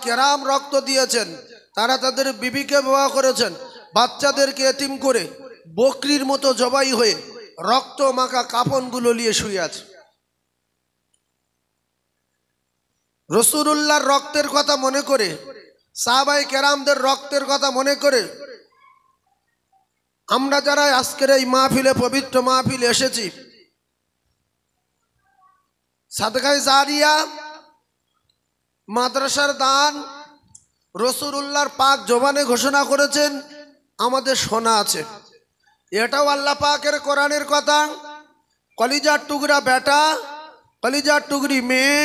কেরাম রক্ত দিয়েছেন, তারা তাদের বিবিকে বিবাহ করেছেন, বাচ্চাদেরকে এতিম করে বকরির মতো জবাই হয়ে রক্ত মাখা কাফনগুলো নিয়ে শুয়ে আছে। রাসূলুল্লাহর রক্তের কথা মনে করে, সাহাবায়ে কেরামদের রক্তের কথা মনে করে আমরা যারা আজকের এই মাহফিলে, পবিত্র মাহফিলে এসেছি, সাদকায়ে জারিয়া, মাদ্রাসার দান রাসূলুল্লাহর পাক জবানে ঘোষণা করেছেন, আমাদের শোনা আছে। এটাও আল্লাহ পাকের কোরআনের কথা। কলিজার টুকরা বেটা, কলিজার টুকরি মেয়ে,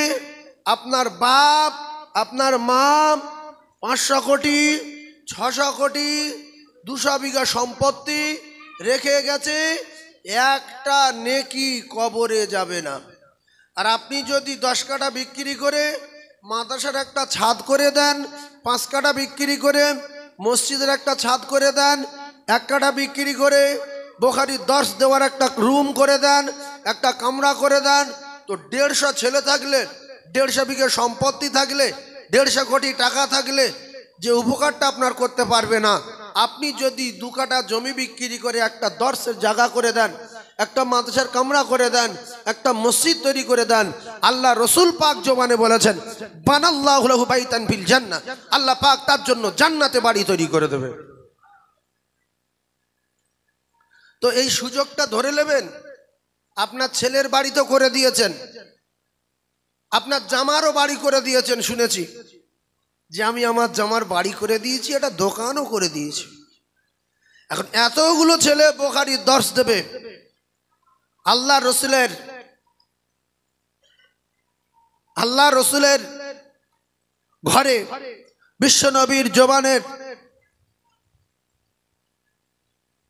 আপনার বাপ, আপনার মা 500 কোটি, 600 কোটি, 200 বিঘা সম্পত্তি রেখে গেছে, একটা নেকি কবরে যাবে না। আর আপনি যদি 10 কাঠা বিক্রি করে মাদ্রাসার একটা ছাদ করে দেন, 5 কাঠা বিক্রি করে মসজিদের একটা ছাদ করে দেন, 1 কাঠা বিক্রি করে বুখারীর দর্শ দেওয়ার একটা রুম করে দেন, একটা কামরা করে দেন, তো 150 ছেলে থাকলে, 150 বিঘা সম্পত্তি থাকলে, 150 কোটি টাকা থাকলে যে উপকারটা আপনার করতে পারবে না, আপনি যদি 2 কাঠা জমি বিক্রি করে একটা দর্শের জায়গা করে দেন, একটা মাদ্রাসার কামরা করে দেন, একটা মসজিদ তৈরি করে দেন, আল্লাহ রসুল পাক জবানে বলেছেন, বানাল্লাহু লাহু বাইতান ফিল জান্নাহ, আল্লাহ পাক তার জন্য জান্নাতে বাড়ি তৈরি করে দেবে। তো এই সুযোগটা ধরে নেবেন। আপনার ছেলের বাড়ি তো করে দিয়েছেন, আপনার জামারও বাড়ি করে দিয়েছেন, শুনেছি যে আমি আমার জামার বাড়ি করে দিয়েছি, এটা দোকানও করে দিয়েছি। এখন এতগুলো ছেলে বুখারীর দর্শ দেবে, আল্লাহ রসুলের ঘরে বিশ্ব নবীর জবানের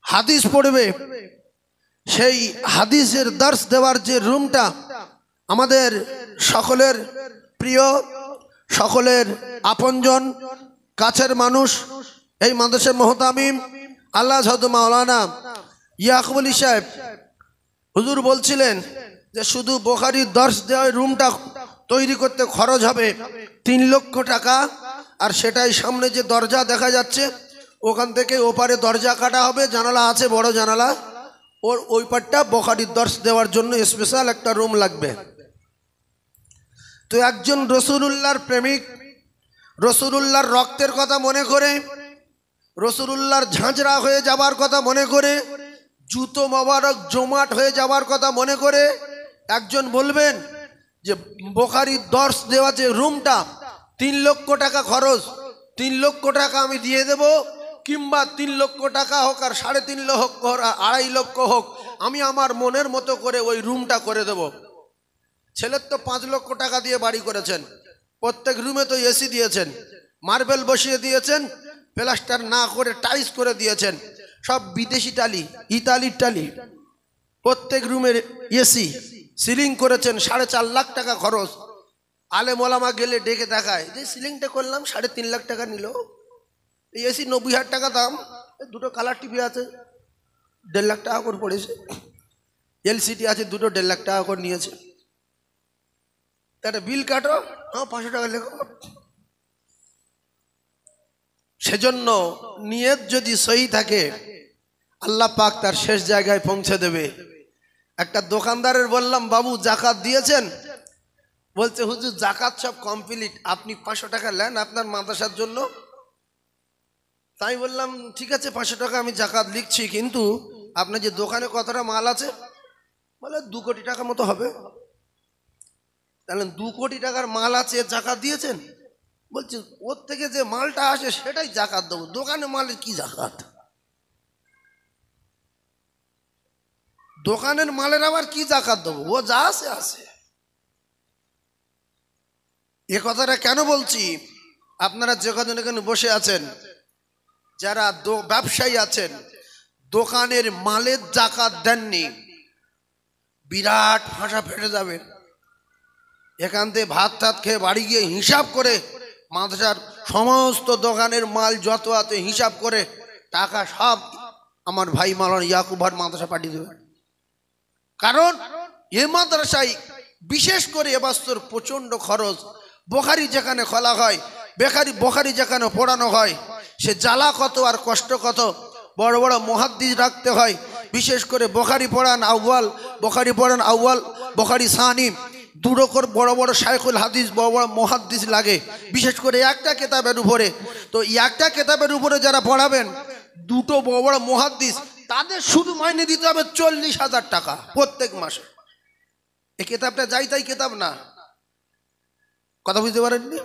হাদিস পড়বে, সেই হাদিসের দর্শ দেওয়ার যে রুমটা, আমাদের সকলের প্রিয়, সকলের আপনজন, কাছের মানুষ, এই মাদ্রাসার মুহতামিম আল্লাহ হযরত মাওলানা ইয়াকুব আলী সাহেব হুজুর বলছিলেন যে শুধু বুখারীর দর্শ দেওয়ার রুমটা তৈরি করতে খরচ হবে 3 লক্ষ টাকা। আর সেটাই সামনে যে দরজা দেখা যাচ্ছে, ওখান থেকে ওপারে দরজা কাটা হবে, জানালা আছে, বড় জানালা, ওই পারটা বুখারীর দর্শ দেওয়ার জন্য স্পেশাল একটা রুম লাগবে। তো একজন রাসূলুল্লাহর প্রেমিক, রাসূলুল্লাহর রক্তের কথা মনে করে, রাসূলুল্লাহর ঝাঁঝরা হয়ে যাবার কথা মনে করে, জুতো মোবারক জমাট হয়ে যাবার কথা মনে করে একজন বলবেন যে বুখারীর দর্শ দেওয়া যে রুমটা 3 লক্ষ টাকা খরচ, 3 লক্ষ টাকা আমি দিয়ে দেব, কিংবা 3 লক্ষ টাকা হোক আর 3.5 লক্ষ হোক আর 2.5 লক্ষ হোক, আমি আমার মনের মতো করে ওই রুমটা করে দেব। ছেলের তো 5 লক্ষ টাকা দিয়ে বাড়ি করেছেন, প্রত্যেক রুমে তো এসি দিয়েছেন, মার্বেল বসিয়ে দিয়েছেন, প্লাস্টার না করে টাইলস করে দিয়েছেন, সব বিদেশি টালি, ইতালির টালি, প্রত্যেক রুমের এসি, সিলিং করেছেন, 4.5 লাখ টাকা খরচ। আলেম ওলামা গেলে ডেকে দেখায় যে সিলিংটা করলাম 3.5 লাখ টাকা নিল, এসি 90,000 টাকা দাম, 2টো কালার টিভি আছে 1.5 লাখ টাকা করে পড়েছে, এলসিডি আছে 2টো 1.5 লাখ টাকা করে নিয়েছে, একটা বিল কাটো, 500 টাকা লেখো। সেজন্য নিয়ত যদি সহি থাকে, আল্লাহ পাক তার শেষ জায়গায় পৌঁছে দেবে। একটা দোকানদারের বললাম, বাবু জাকাত দিয়েছেন? বলছে হুজুর জাকাত সব কমপ্লিট, আপনি 500 টাকা নেন আপনার মাদ্রাসার জন্য। তাই বললাম ঠিক আছে 500 টাকা আমি জাকাত লিখছি, কিন্তু আপনার যে দোকানে কতটা মাল আছে? বলে 2 কোটি টাকা মতো হবে। তাহলে 2 কোটি টাকার মাল আছে, জাকাত দিয়েছেন? বলছে ওর থেকে যে মালটা আসে সেটাই জাকাত দেবো, দোকানে মালের কি জাকাত? দোকানের মালের আবার কি জাকাত দেবো, ও যা আছে আছে। এ কথাটা কেন বলছি? আপনারা যে কজন এখানে বসে আছেন, যারা ব্যবসায়ী আছেন, দোকানের মালের জাকাত দেননি, বিরাট ভাষা ফেটে যাবে। এখান থেকে ভাত টাত খেয়ে বাড়ি গিয়ে হিসাব করে মাদ্রাসার সমস্ত দোকানের মাল যত আছে হিসাব করে টাকা সব আমার ভাই মাওলানা ইয়াকুব ভাই মাদ্রাসা পাঠিয়ে দেবে। কারণ এ মাদ্রাসায় বিশেষ করে এবছর প্রচন্ড খরচ। বুখারী যেখানে খোলা হয় বোখারি যেখানে পড়ানো হয় সে জ্বালা কত আর কষ্ট কত। বড় বড় মুহাদ্দিস রাখতে হয়, বিশেষ করে বোখারি পড়ান আউয়াল, বোখারি সানি, দুটো করে বড় বড় শাইখুল হাদিস, বড় বড় মুহাদ্দিস লাগে, বিশেষ করে একটা কেতাবের উপরে। তো একটা কেতাবের উপরে যারা পড়াবেন, দুটো বড় বড় মুহাদ্দিস, তাদের শুধু মাইনে দিতে হবে 40,000 টাকা প্রত্যেক মাসে। এই কেতাবটা যাই তাই কেতাব না, কথা বুঝতে পারেননি?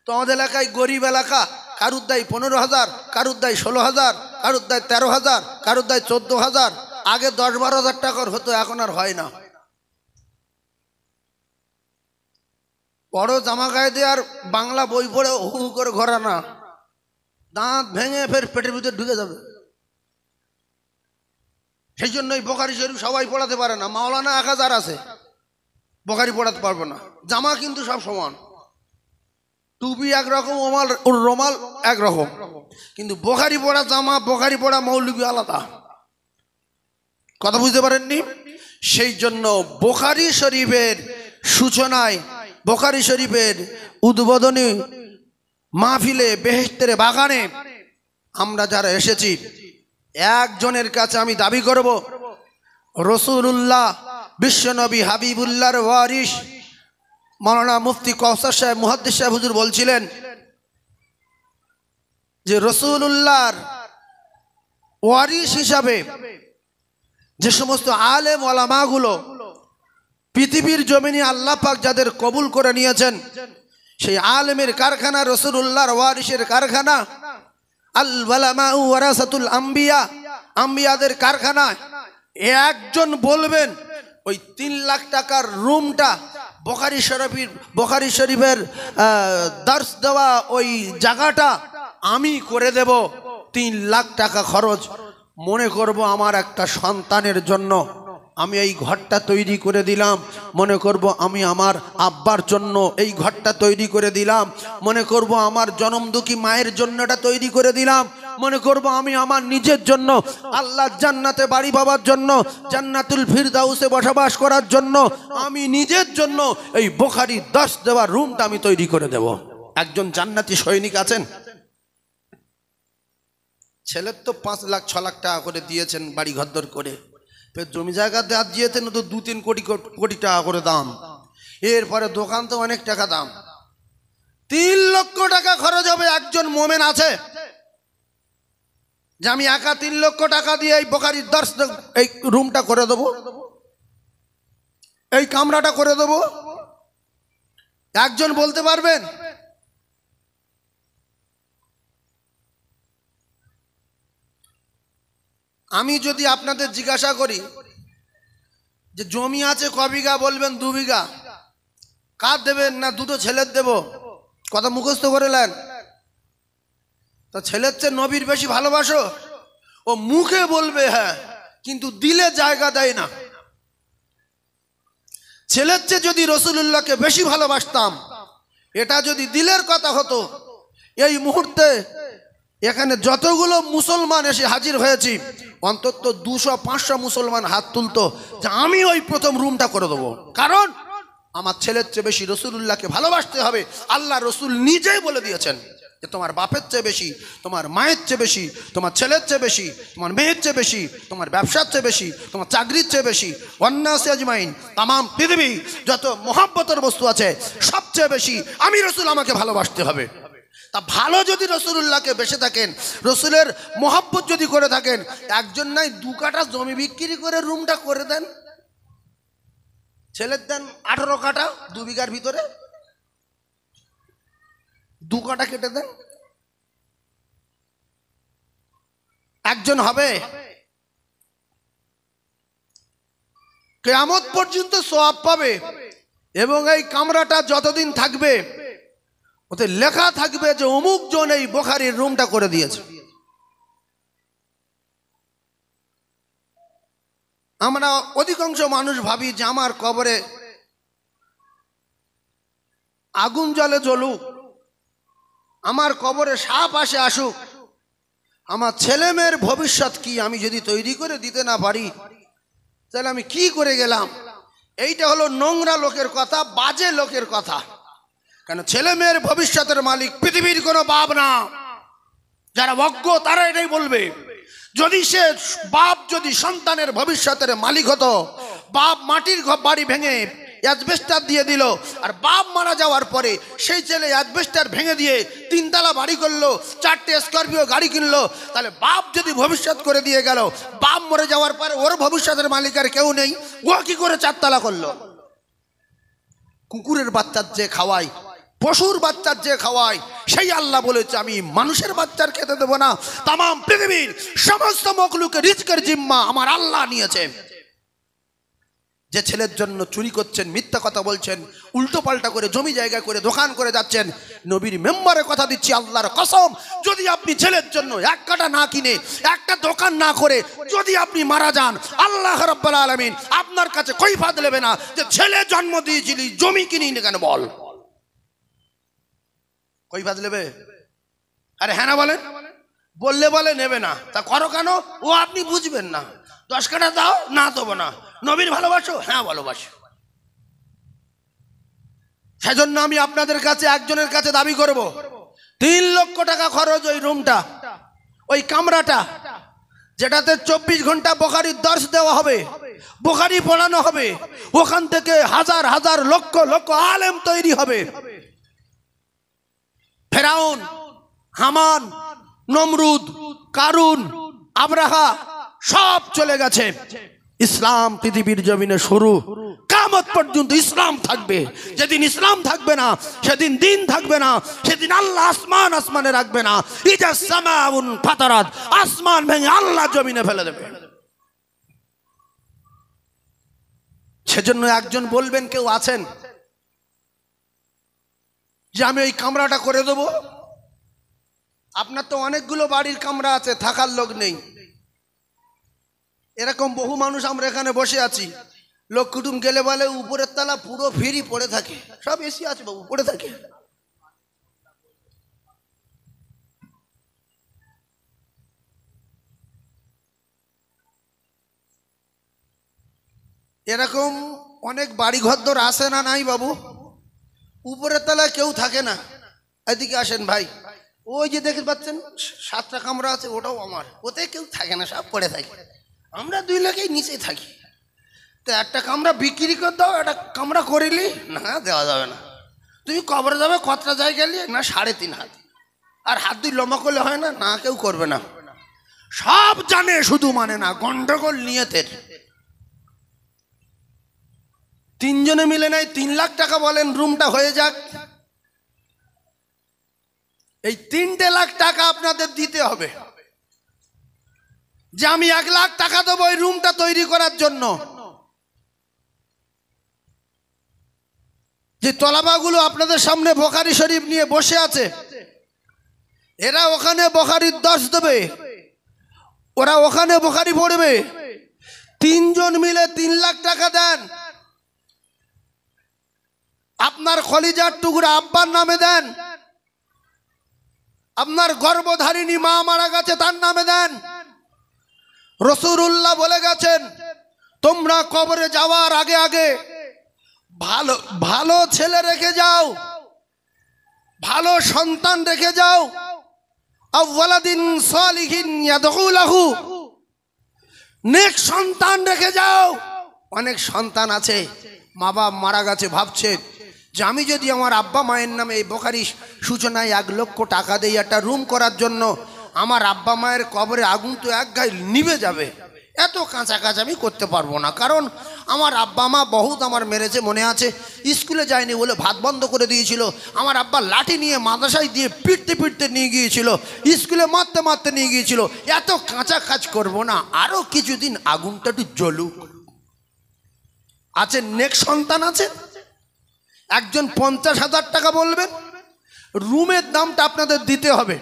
তো আমাদের এলাকায় গরিব এলাকা, কারুর দেয় 15,000, কারুর দেয় 16,000, কারুর দেয় 13,000, কারুর দেয় 14,000। আগে 10-12,000 টাকার হতো, এখন আর হয় না। বড় জামা গায়ে দিয়ে আর বাংলা বই পড়ে হু করে ঘোরা না, দাঁত ভেঙে ফের পেটের ভিতরে ঢুকে যাবে। সেই জন্যই বোখারি শরীফ সবাই পড়াতে পারে না। মাওলানা 1000 আছে, বোখারি পড়াতে পারবো না। জামা কিন্তু সব সমান, টুপি একরকম, রুমাল একরকম, কিন্তু বোখারি পড়া জামা, বোখারি পড়া মৌলবি আলাদা। কথা বুঝতে পারেননি? সেই জন্য বোখারি শরীফের সূচনায়, বোখারি শরীফের উদ্বোধনী মাহফিলে, বেহেশতের বাগানে আমরা যারা এসেছি, একজনের কাছে আমি দাবি করব, রাসূলুল্লাহ বিশ্বনবী হাবিবুল্লাহর ওয়ারিস মাওলানা মুফতি কওসার সাহেব, মুহাদ্দিস সাহেব হুজুর বলছিলেন যে রাসূলুল্লাহর ওয়ারিস হিসাবে যে সমস্ত আলেম ওলামাগুলো পৃথিবীর জমিনে আল্লাহ পাক যাদের কবুল করে নিয়েছেন, সেই আলেমের কারখানা, রাসূলুল্লাহর ওয়ারিসের কারখানা, আল উলামা ওয়ারাসাতুল আম্বিয়া, আম্বিয়াদের কারখানা। একজন বলবেন ওই 3 লাখ টাকার রুমটা বোখারি শরীফের দর্শ দেওয়া ওই জায়গাটা আমি করে দেব, 3 লাখ টাকা খরচ। মনে করব আমার একটা সন্তানের জন্য আমি এই ঘরটা তৈরি করে দিলাম, মনে করব আমি আমার আব্বার জন্য এই ঘরটা তৈরি করে দিলাম, মনে করব আমার জনমদুখী মায়ের জন্য এটা তৈরি করে দিলাম, মনে করব আমি আমার নিজের জন্য আল্লাহ জান্নাতে বাড়ি পাওয়ার জন্য, জান্নাতুল ফিরদাউসে বসবাস করার জন্য আমি নিজের জন্য এই বোখারি দর্শ দেওয়ার রুমটা আমি তৈরি করে দেব। একজন জান্নাতি সৈনিক আছেন, ছেলের তো 5 লাখ 6 লাখ টাকা করে দিয়েছেন বাড়ি ঘরদর করে, ফের জমি জায়গা দেওয়া দিয়েছেন তো 2-3 কোটি টাকা করে দাম, এরপরে দোকান তো অনেক টাকা দাম, 3 লক্ষ টাকা খরচ হবে। একজন মোমেন আছে যে আমি একা 3 লক্ষ টাকা দিয়ে এই বোখারির দর্শ এই রুমটা করে দেবো, এই কামরাটা করে দেবো? একজন বলতে পারবেন? আমি যদি আপনাদের জিজ্ঞাসা করি যে জমি আছে ক বিঘা, বলবেন 2 বিঘা। কার দেবেন? না দুটো ছেলের দেব। কথা মুখস্থ করে নেন। তো ছেলের চেয়ে নবীর বেশি ভালোবাসো? ও মুখে বলবে হ্যাঁ, কিন্তু দিলে জায়গা দেয় না। ছেলের চেয়ে যদি রাসূলুল্লাহকে বেশি ভালোবাসতাম, এটা যদি দিলের কথা হতো, এই মুহূর্তে এখানে যতগুলো মুসলমান এসে হাজির হয়েছি, অন্তত 200-500 মুসলমান হাত তুলতো যে আমি ওই প্রথম রুমটা করে দেবো। কারণ আমার ছেলের চেয়ে বেশি রাসূলুল্লাহকে ভালোবাসতে হবে। আল্লাহ রসুল নিজেই বলে দিয়েছেন যে তোমার বাপের চেয়ে বেশি, তোমার মায়ের চেয়ে বেশি, তোমার ছেলের চেয়ে বেশি, তোমার মেয়ের চেয়ে বেশি, তোমার ব্যবসার চেয়ে বেশি, তোমার চাকরির চেয়ে বেশি, ওয়ান্নাসি আজমাইন, তামাম পৃথিবী যত মহব্বতের বস্তু আছে সবচেয়ে বেশি আমি রসুল, আমাকে ভালোবাসতে হবে। তা ভালো যদি রাসূলুল্লাহকে বেঁচে থাকেন, রসুলের মহব্বত যদি করে থাকেন, একজন নাই 2 কাঠা জমি বিক্রি করে রুমটা করে দেন। ছেলের দেন 18 কাঠা 2 বিঘার ভিতরে, 2 কাঠা কেটে দেন। একজন হবে, কিয়ামত পর্যন্ত সওয়াব পাবে। এবং এই কামরাটা যতদিন থাকবে ওতে লেখা থাকবে যে অমুক জন এই বোখারির রুমটা করে দিয়েছে। আমরা অধিকাংশ মানুষ ভাবি যে আমার কবরে আগুন জ্বলে জ্বলুক, আমার কবরে সাপ আসে আসুক, আমার ছেলে মেয়ের ভবিষ্যৎ কি আমি যদি তৈরি করে দিতে না পারি তাহলে আমি কি করে গেলাম। এইটা হলো নোংরা লোকের কথা, বাজে লোকের কথা। কেন ছেলে মেয়ের ভবিষ্যতের মালিক পৃথিবীর কোনো বাপ না। যারা অজ্ঞ তারা এটাই বলবে। যদি সে বাপ যদি সন্তানের ভবিষ্যতের মালিক হতো, বাপ মাটির বাড়ি ভেঙে অ্যাজবেস্টার দিয়ে দিল, আর বাপ মারা যাওয়ার পরে সেই ছেলে অ্যাজবেস্টার ভেঙে দিয়ে 3 তলা বাড়ি করলো, 4টে স্করপিও গাড়ি কিনলো, তাহলে বাপ যদি ভবিষ্যৎ করে দিয়ে গেল, বাপ মরে যাওয়ার পরে ওর ভবিষ্যতের মালিক আর কেউ নেই, ও কি করে 4 তলা করলো? কুকুরের বাচ্চার যে খাওয়াই, পশুর বাচ্চার যে খাওয়াই, সেই আল্লাহ বলেছে আমি মানুষের বাচ্চার খেতে দেবো না। তাম পৃথিবীর সমস্ত মখলুকের রিজকের জিম্মা আমার আল্লাহ নিয়েছে। যে ছেলের জন্য চুরি করছেন, মিথ্যা কথা বলছেন, উল্টো পাল্টা করে জমি জায়গা করে দোকান করে যাচ্ছেন, নবীর মেম্বারে কথা দিচ্ছি আল্লাহর কসম, যদি আপনি ছেলের জন্য 1 কাঠা না কিনে, একটা দোকান না করে যদি আপনি মারা যান, আল্লাহ রাব্বুল আলামিন আপনার কাছে কৈফিয়ত নেবে না যে ছেলে জন্ম দিয়েছিলি জমি কিনি না কেন, বল কৈফিয়ত নেবে? আরে হ্যাঁ না বলেন, বললে বলে নেবে না, তা করো কেন? ও আপনি বুঝবেন না। 10 কাঠা দাও, না দেবো না। নবীর ভালোবাসো? হ্যাঁ ভালোবাসো। সেজন্য আমি আপনাদের কাছে একজনের কাছে দাবি করব, 3 লক্ষ টাকা খরচ ওই রুমটা, ওই কামরাটা, যেটাতে 24 ঘন্টা বুখারীর দর্শ দেওয়া হবে, বুখারী পড়ানো হবে, ওখান থেকে হাজার হাজার লক্ষ লক্ষ আলেম তৈরি হবে। ফেরাউন, হামান, নমরুদ, কারুন, আব্রাহা সব চলে গেছে। ইসলাম পৃথিবীর জমিনে শুরু, কিয়ামত পর্যন্ত ইসলাম থাকবে। যেদিন ইসলাম থাকবে না, সেদিন দিন থাকবে না, সেদিন আল্লাহ আসমানে রাখবে না। ইজা সামাউন ফাতারাত, আসমান ভেঙে আল্লাহ জমিনে ফেলে দেবে। সেজন্য একজন বলবেন, কেউ আছেন যে আমি ওই কামরাটা করে দেবো? আপনার তো অনেকগুলো বাড়ির কামরা আছে, থাকার লোক নেই। এরকম বহু মানুষ আমরা এখানে বসে আছি, লোক কুটুম গেলে বলে উপরের তলা পুরো ফ্রি পড়ে থাকে, সব এসি আছে বাবু, পড়ে থাকে। এরকম অনেক বাড়ি ঘর আসে না? নাই বাবু, উপরের তলায় কেউ থাকে না। এদিকে আসেন ভাই, ওই যে দেখতে পাচ্ছেন 7টা কামরা আছে, ওটাও আমার, ওতে কেউ থাকে না, সব পড়ে থাকে। আমরা 2 লোকেই নিচে থাকি। তো একটা কামরা বিক্রি করে দাও, একটা কামরা করিলি না, দেওয়া যাবে না। তুমি কবরে যাবে কতটা জায়গা নিয়ে? না 3.5 হাত। আর হাত 2 লম্বা করলে হয় না? না, কেউ করবে না। সব জানে, শুধু মানে না, গন্ডগোল নিয়তের। 3 জনে মিলে নাই 3 লাখ টাকা বলেন রুমটা হয়ে যাক, এই 3 লাখ টাকা আপনাদের দিতে হবে। যে আমি 1 লাখ টাকা দেবো এই রুমটা তৈরি করার জন্য। যে তলাবাগুলো আপনাদের সামনে বুখারী শরীফ নিয়ে বসে আছে, এরা ওখানে বুখারীর দর্শ দেবে, ওরা ওখানে বুখারী পড়বে। 3 জন মিলে 3 লাখ টাকা দেন। আপনার কলিজার টুকরা আব্বার নামে দেন, আপনার গর্ভধারিণী মা মারা গেছে তার নামে দেন। রাসূলুল্লাহ বলে গেছেন, তোমরা কবরে যাওয়ার আগে আগে ভালো ভালো ছেলে রেখে যাও, ভালো সন্তান রেখে যাও। আওয়ালাদিন সালিহিন ইয়াদউ লাহু, নেক সন্তান রেখে যাও। অনেক সন্তান আছে, মা বাবা মারা গেছে, ভাবছে যে আমি যদি আমার আব্বা মায়ের নামে এই বুখারী সূচনায় 1 লক্ষ টাকা দেই একটা রুম করার জন্য, আমার আব্বা মায়ের কবরে আগুন তো এক গায়ে নিভে যাবে। এত কাঁচা কাজ আমি করতে পারবো না, কারণ আমার আব্বা মা বহুত আমার মেরেছে। মনে আছে, স্কুলে যায়নি বলে ভাত বন্ধ করে দিয়েছিল, আমার আব্বা লাঠি নিয়ে মাদ্রাসায় দিয়ে পিটতে পিটতে নিয়ে গিয়েছিল, স্কুলে মারতে মারতে নিয়ে গিয়েছিল। এত কাঁচা কাজ করব না, আরও কিছুদিন আগুনটা একটু জ্বলুক। আছে নেক সন্তান আছে, একজন 50,000 টাকা বলবেন, রুমের দামটা আপনাদের দিতে হবে।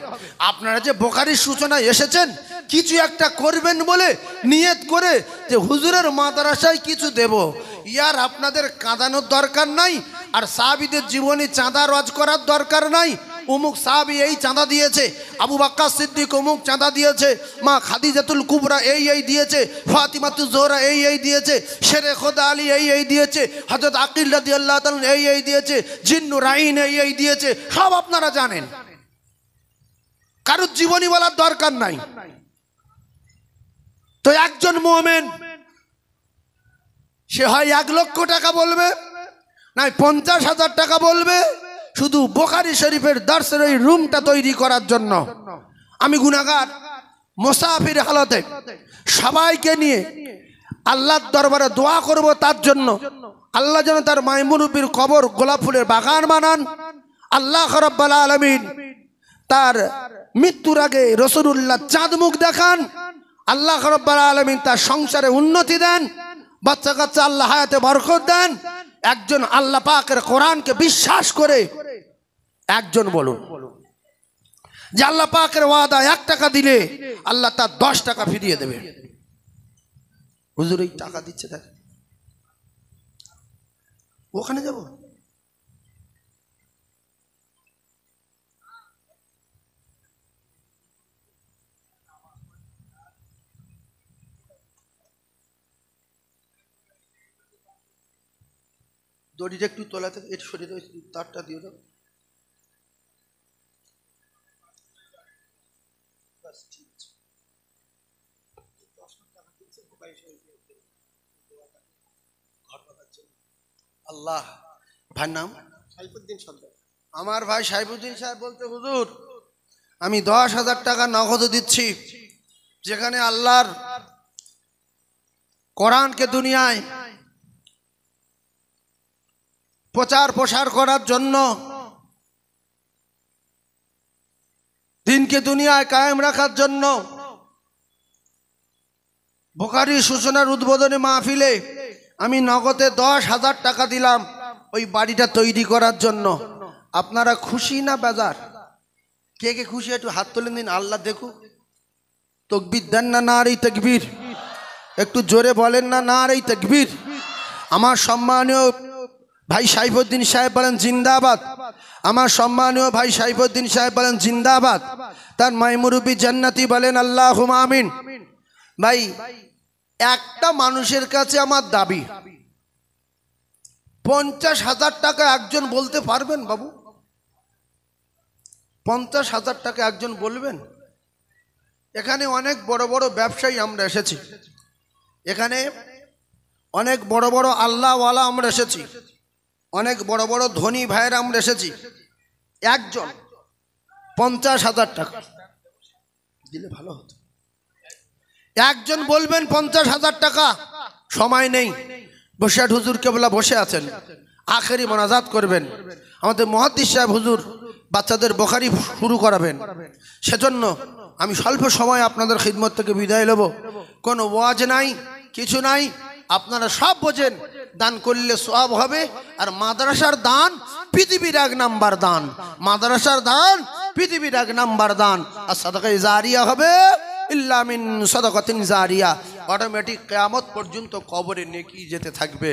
আপনারা যে বুখারীর সূচনায় এসেছেন কিছু একটা করবেন বলে নিয়ত করে যে হুজুরের মাদ্রাসায় কিছু দেব, ইয়ার আপনাদের কাঁদানোর দরকার নাই, আর সাহাবীদের জীবনী চাঁদা রজ করার দরকার নাই। অমুক সাহাবী এই চাঁদা দিয়েছে, আবু বকর সিদ্দিক অমুক চাঁদা দিয়েছে, মা খাদিজাতুল কুবরা এই দিয়েছে, ফাতিমাতুজ জোহরা এই দিয়েছে, শেরে খোদা আলী এই দিয়েছে, হযরত আকিল রাদিয়াল্লাহু তাআলা এই দিয়েছে, জিন্নুরাইন এই দিয়েছে, সব আপনারা জানেন। কারোর জীবনী বলার দরকার নাই। তো একজন মুমিন সে হয় 1 লক্ষ টাকা বলবে, না 50,000 টাকা বলবে, শুধু বুখারী শরীফের দর্শের ওই রুমটা তৈরি করার জন্য। আমি গুনাহগার মুসাফির হালতে সবাইকে নিয়ে আল্লাহর দরবারে দোয়া করব তার জন্য, আল্লাহ যেন তার মাইমুনুবির কবর গোলাপ ফুলের বাগান বানান। আল্লাহ রাব্বুল আলামিন তার মৃত্যুর আগে রাসূলুল্লাহ চাঁদ মুখ দেখান। আল্লাহ রাব্বুল আলামিন তার সংসারে উন্নতি দেন, বাচ্চা কাচ্চা আল্লাহ হায়াতে বরকত দেন। একজন আল্লাহ পাকের কোরআনকে বিশ্বাস করে একজন বলুন যে আল্লাহ পাকের ওয়াদা 1 টাকা দিলে আল্লাহ তার 10 টাকা ফিরিয়ে দেবে। হুজুর এই টাকা দিচ্ছে, দেখ ওখানে যাব। দড়িটা একটু তোলা থেকে একটু সরিয়ে দাও, তারটা দিয়ে দাও। আল্লাহ ভাইয়ের নাম সাইফুদ্দিন সর্দার। আমার ভাই সাইফুদ্দিন সাহেব বলতে, হুজুর আমি 10,000 টাকা নগদ দিচ্ছি, যেখানে আল্লাহর কোরআনকে দুনিয়ায় প্রচার প্রসার করার জন্য, দিনকে দুনিয়ায় কায়েম রাখার জন্য, বুখারী সূচনার উদ্বোধনী মাহফিলে আমি নগদে 10,000 টাকা দিলাম ওই বাড়িটা তৈরি করার জন্য। আপনারা খুশি না বেজার? কে কে খুশি একটু হাত তুলে দিন, আল্লাহ দেখুক। তাকবীর দেন না নারে তাকবীর? একটু জোরে বলেন না নারে তাকবীর? আমার সম্মানীয় ভাই সাইফুদ্দিন সাহেব বলেন জিন্দাবাদ। আমার সম্মানীয় ভাই সাইফুদ্দিন সাহেব বলেন জিন্দাবাদ। তার মাইমুরুবি জান্নাতি বলেন আল্লাহুম্মা আমিন। ভাই একটা মানুষের কাছে আমার দাবি, 50,000 টাকা একজন বলতে পারবেন বাবু? 50,000 টাকা একজন বলবেন? এখানে অনেক বড় বড় ব্যবসায়ী আমরা এসেছি, এখানে অনেক বড় বড় আল্লাহওয়ালা আমরা এসেছি, অনেক বড় বড় ধনী ভাইয়েরা আমরা এসেছি। একজন 50,000 টাকা দিলে ভালো হতো। একজন বলবেন 50,000 টাকা, সময় নেই, বসিরহাট হুজুর কেবলা বসে আছেন, আখেরি মোনাজাত করবেন, আমাদের মুহাদ্দিস সাহেব হুজুর বাচ্চাদের বুখারী শুরু করাবেন। সেজন্য আমি স্বল্প সময় আপনাদের খিদমত থেকে বিদায় নেব। কোনো ওয়াজ নাই, কিছু নাই, আপনারা সব বোঝেন। দান করলে সওয়াব হবে। আর মাদ্রাসার দান পৃথিবীর 1 নাম্বার দান, মাদ্রাসার দান পৃথিবীর 1 নাম্বার দান। আর সাদাকা জারিয়া হবে ইল্লা মিন সাদাকাতিন জারিয়া, অটোমেটিক কিয়ামত পর্যন্ত কবরে নেকি যেতে থাকবে।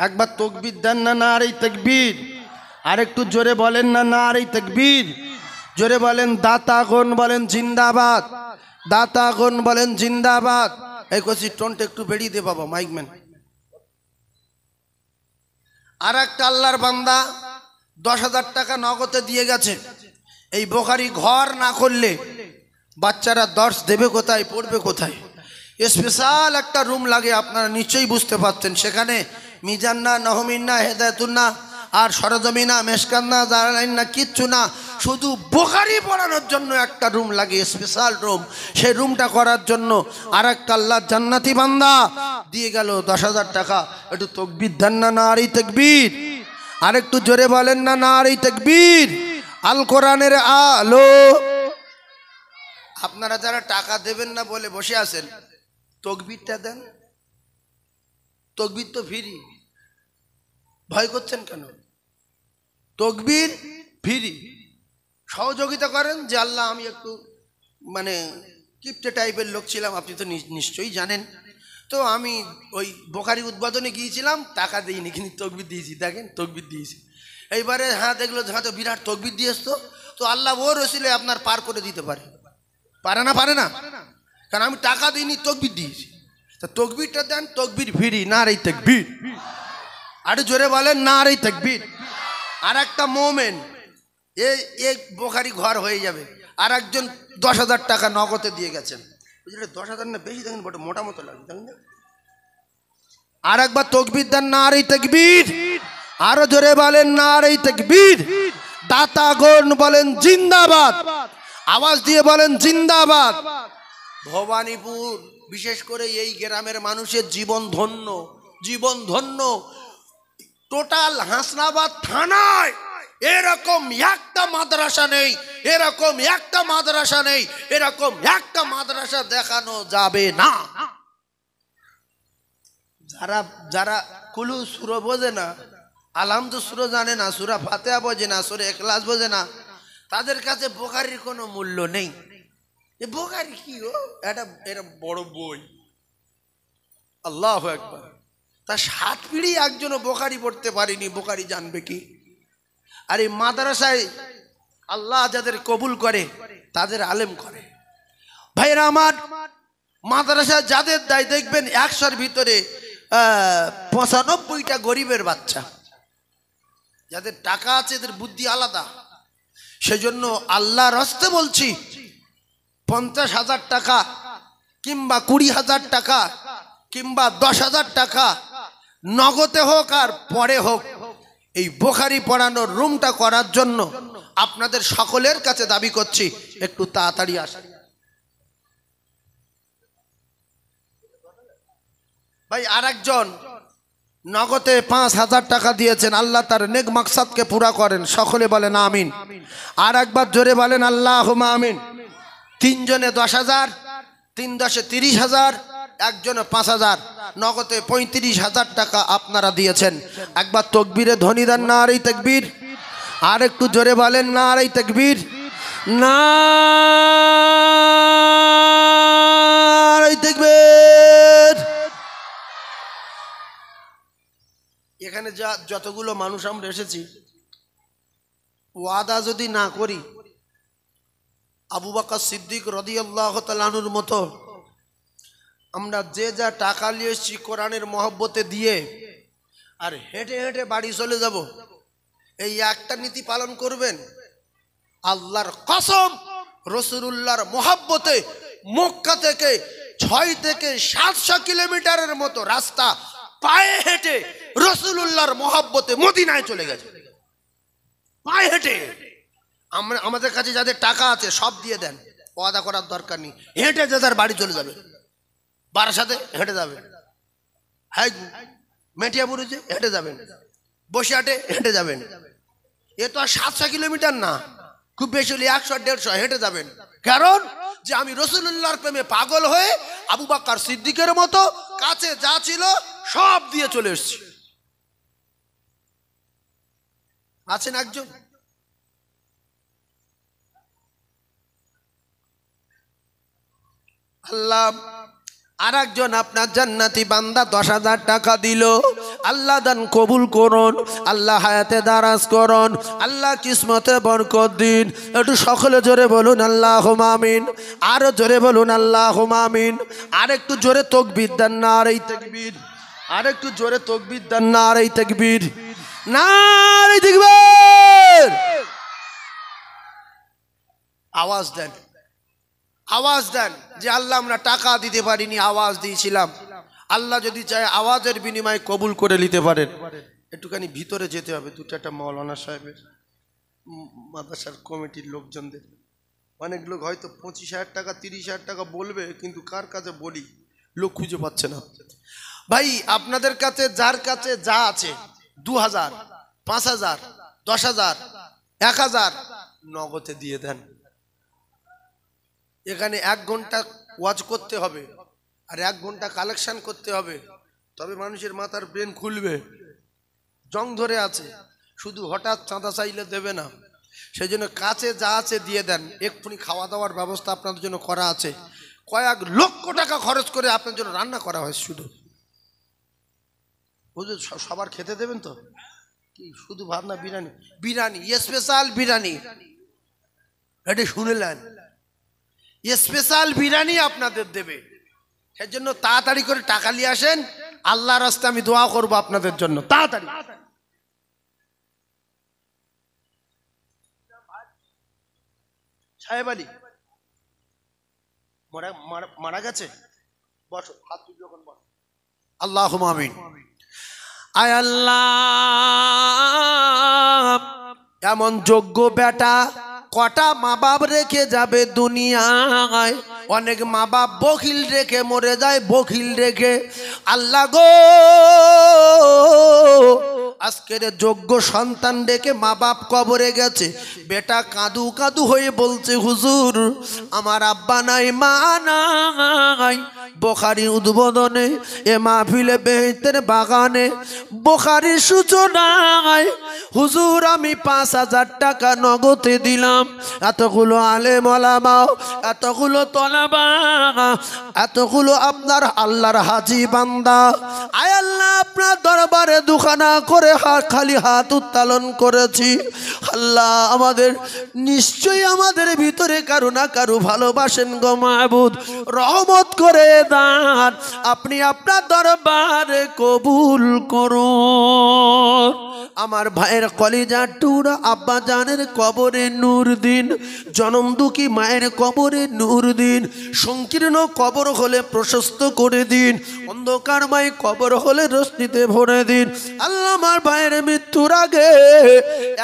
একবার তাকবীর দেন না নারে তাকবীর? আর একটু জোরে বলেন না নারে তাকবীর? জোরে বলেন দাতাগণ বলেন জিন্দাবাদ, দাতাগণ বলেন জিন্দাবাদ। এই কচি টোনটা একটু বেরিয়ে দে বাবা মাইকম্যান। আর একটা আল্লাহর বান্দা 10,000 টাকা নগদে দিয়ে গেছে। এই বুখারী ঘর না করলে বাচ্চারা দর্শ দেবে কোথায়, পড়বে কোথায়? স্পেশাল একটা রুম লাগে, আপনারা নিশ্চয়ই বুঝতে পারছেন। সেখানে মিজান্না, নহমিন্না, হেদায়েতুন্না আর সরজমিনা, মেশকান্না, জালালাইন্না কিচ্ছু না, শুধু বুখারী পড়ানোর জন্য একটা রুম লাগে, স্পেশাল রুম। সেই রুমটা করার জন্য আর একটা আল্লাহ জান্নাতি বান্দা দিয়ে গেল 10,000 টাকা। একটু তাকবীর দেন না নারে তাকবীর? আর একটু জোরে বলেন না নারে তাকবীর? আল কোরআনের আলো। আপনারা যারা টাকা দেবেন না বলে বসে আছেন, তাকবীরটা দেন। তাকবীর তো ফ্রি, ভয় করছেন কেন? তাকবীর ফ্রি। সহযোগিতা করেন যে আল্লাহ আমি একটু কিপটে টাইপের লোক ছিলাম, আপনি তো নিশ্চয়ই জানেন। তো আমি ওই বোখারি উদ্বোধনে গিয়েছিলাম, টাকা দিইনি কিন্তু তকবির দিয়েছি। দেখেন তকবির দিয়েছি। এইবারে হ্যাঁ দেখলো হ্যাঁ তো বিরাট তকবির দিয়েছ। তো আল্লাহ ওর রসিলে আপনার পার করে দিতে পারে। পারে না? পারে না, কারণ আমি টাকা দিইনি, তকবির দিয়েছি। তা তকবিরটা দেন, তকবির ফিরি না রে তাকবীর। আরে জোরে বলেন না রে তাকবীর। আর একটা মোমেন এই বোখারি ঘর হয়ে যাবে। আর একজন 10,000 টাকা নগদে দিয়ে গেছেন। 10,000 না বেশি, দেখেন বড় মোটা মতো লাগে, দেখেন। আর একবার তকবীর দেন না রে তাকবীর। আরো জোরে বলেন না রে তাকবীর। দাতাগণ বলেন জিন্দাবাদ, আওয়াজ দিয়ে বলেন জিন্দাবাদ। ভবানীপুর বিশেষ করে এই গ্রামের মানুষের জীবন ধন্য, জীবন ধন্য। টোটাল হাসনাবাদ থানায় এরকম একটা মাদ্রাসা নেই, এরকম একটা মাদ্রাসা নেই, এরকম একটা মাদ্রাসা দেখানো যাবে না। যারা যারা কুলু সুরা বোঝে না, আলহামদু সুরা জানে না, সূরা ফাতিহা বোঝে না, সূরা ইখলাস বোঝে না, তাদের কাছে বোখারির কোনো মূল্য নেই। এ বোখারি কি গো? এটা বড় বই। আল্লাহু আকবার। তা 7 পিঢ়ি একজনও বোখারি পড়তে পারেনি, বোখারি জানবে কি? আর এই মাদ্রাসায় আল্লাহ যাদের কবুল করে তাদের আলেম করে। ভাইরা আমার, মাদ্রাসা যাদের দায় দেখবেন 100-র ভিতরে 95টা গরিবের বাচ্চা। যাদের টাকা আছে এদের বুদ্ধি আলাদা। সেজন্য আল্লাহর রাস্তে বলছি, 50,000 টাকা কিংবা 20,000 টাকা কিংবা 10,000 টাকা নগদে হোক আর পরে হোক, এই বোখারি পড়ানোর রুমটা করার জন্য আপনাদের সকলের কাছে দাবি করছি, একটু তাড়াতাড়ি আসেন। ভাই আরেকজন নগদে 5,000 টাকা দিয়েছেন, আল্লাহ তার নেক মাকসাদকে পুরা করেন, সকলে বলেন আমিন। আর একবার জোরে বলেন আল্লাহুম্মা আমিন। 3 জনে 10,000, 3 10 30,000, একজনে 5,000, নগদে 35,000 টাকা আপনারা দিয়েছেন। একবার তাকবীরে ধ্বনি দেন নারে তাকবীর। আর একটু জোরে বলেন নারে তাকবীর, নারে তাকবীর। এখানে যতগুলো মানুষ আমরা এসেছি, ওয়াদা যদি না করি, আবু বকর সিদ্দিক রাদিয়াল্লাহু তাআলা আনহুর মতো আমরা যে যা টাকা নিয়ে এসেছি কোরআনের মহব্বতে দিয়ে আর হেঁটে হেঁটে বাড়ি চলে যাব, এই একটা নীতি পালন করবেন, আল্লাহর কসম রাসূলুল্লাহর মহব্বতে মক্কা থেকে 6 থেকে 700 কিলোমিটারের মতো রাস্তা পায়ে হেঁটে রাসূলুল্লাহর মহব্বতে মদিনায় চলে গেছে, পায়ে হেঁটে। আমরা আমাদের কাছে যাদের টাকা আছে সব দিয়ে দেন, ওয়াদা করার দরকার নেই, হেঁটে যে যার বাড়ি চলে যাবে। বারাসাতে হেঁটে যাবেন, হ্যাঁ মেটিয়াপুরে হেঁটে যাবেন, বসিরহাটে হেঁটে যাবেন। এ তো আর 700 কিলোমিটার না, খুব বেশি হলে 100-150 হেঁটে যাবেন। কারণ যে আমি রাসূলুল্লাহর প্রেমে পাগল হয়ে আবু বকর সিদ্দিকের মতো কাছে যা ছিল সব দিয়ে চলে এসেছি। আছেন একজন? আল্লাহ আর একজন আপনার জান্নাতি বান্দা 10,000 টাকা দিল, আল্লাহ দান কবুল করুন, আল্লাহ হায়াতে দারাজ করুন, আল্লাহ কিসমতে বরকত দিন। একটু সকলে জোরে বলুন আল্লাহুম্মা আমিন। আরো জোরে বলুন আল্লাহুম্মা আমিন। আর একটু জোরে তাকবীর দেন নারে তাকবীর। আর একটু জোরে তাকবীর দেন নারে তাকবীর, নারে তাকবীর। আওয়াজ দেন, আওয়াজ দেন যে আল্লাহ আমরা টাকা দিতে পারিনি, আওয়াজ দিয়েছিলাম। আল্লাহ যদি চায় আওয়াজের বিনিময়ে কবুল করে নিতে পারেন। একটুখানি ভিতরে যেতে হবে, 2-4টা মাওলানা সাহেবের মাদ্রাসার কমিটির লোকজনদের। অনেক লোক হয়তো 25,000 টাকা 30,000 টাকা বলবে, কিন্তু কার কাছে বলি লোক খুঁজে পাচ্ছে না। ভাই আপনাদের কাছে যার কাছে যা আছে 2,000, 5,000, 10,000, 1,000 নগদে দিয়ে দেন। এখানে 1 ঘন্টা ওয়াজ করতে হবে আর 1 ঘন্টা কালেকশন করতে হবে, তবে মানুষের মাথার ব্রেন খুলবে। জং ধরে আছে, শুধু হঠাৎ চাঁদা চাইলে দেবে না। সেই জন্য কাছে যা আছে দিয়ে দেন, এক্ষুনি খাওয়া দাওয়ার ব্যবস্থা আপনাদের জন্য করা আছে। কয়েক লক্ষ টাকা খরচ করে আপনার জন্য রান্না করা হয় শুধু। হুজুর সবার খেতে দেবেন তো? কি শুধু ভাত না বিরিয়ানি? বিরিয়ানি, স্পেশাল বিরিয়ানি, এটা শুনলেন? স্পেশাল বিরিয়ানি আপনাদের দেবে। এর জন্য তাড়াতাড়ি করে টাকা নিয়ে আসেন, আল্লাহর রাস্তায় আমি দোয়া করবো আপনাদের জন্য। তাড়াতাড়ি। সাহেব আলী মারা গেছে, বসো, হাত তুলে যখন বসো। আল্লাহুম্মা আমিন। আয় আল্লাহ, এমন যোগ্য বেটা কটা মা বাপ রেখে যাবে দুনিয়ায়। অনেক মা বাপ বখিল রেখে মরে যায়, বখিল রেখে। আল্লাহ গো, আজকের যোগ্য সন্তান রেখে মা বাপ কবরে গেছে, বেটা কাঁদু কাঁদু হয়ে বলছে, হুজুর আমার আব্বা নাই, মা নাই। বুখারী উদ্বোধনে, এ মাহফিলে বেহেশতের বাগানে বুখারীর সূচনায়, হুজুর আমি ৫,০০০ টাকা নগদে দিলাম। এতগুলো আলেম ওলামা, এতগুলো তলাবা, এতগুলো আপনার আল্লাহর হাজি বান্দা, আয় আল্লাহ আপনার দরবারে দুখানা করে খালি হাত উত্তোলন করেছি। আল্লাহ আমাদের নিশ্চয়ই আমাদের ভিতরে কারো না কারো ভালোবাসেন গো মাবুদ, রহমত করে দান, আপনি আপনার দরবারে কবুল করুন। আমার ভাইয়ের কলিজার টুকরা আব্বা জানের কবরে নূর দিন, জনম দুঃখী মায়ের কবরে নূর দিন, সংকীর্ণ কবর হলে প্রশস্ত করে দিন, অন্ধকারময় কবর হলে রশ্মিতে ভরে দিন। আল্লাহ আমার ভাইয়ের মৃত্যুর আগে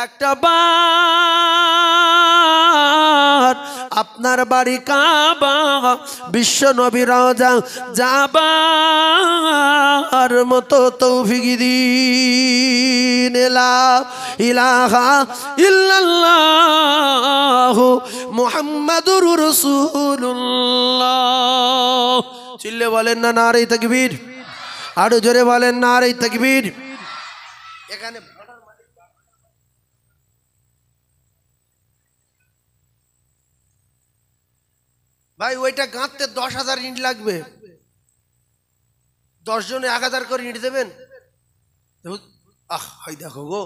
একটা বার আপনার বাড়ি কাবা, বিশ্ব নবী রওজা যাবার মতো তৌফিক দিন। লা ইলাহা ইল্লাল্লাহু মুহাম্মাদুর রাসূলুল্লাহ। চিল্লে বলেন না নারে তাকবীর, আরো জোরে বলেন নারে তাকবীর। এখানে ভাই ওইটা গাঁথতে ১০,০০০ ইট লাগবে। ১০ জনে ১,০০০ করে ইট দেবেন। হয় দেখো গো,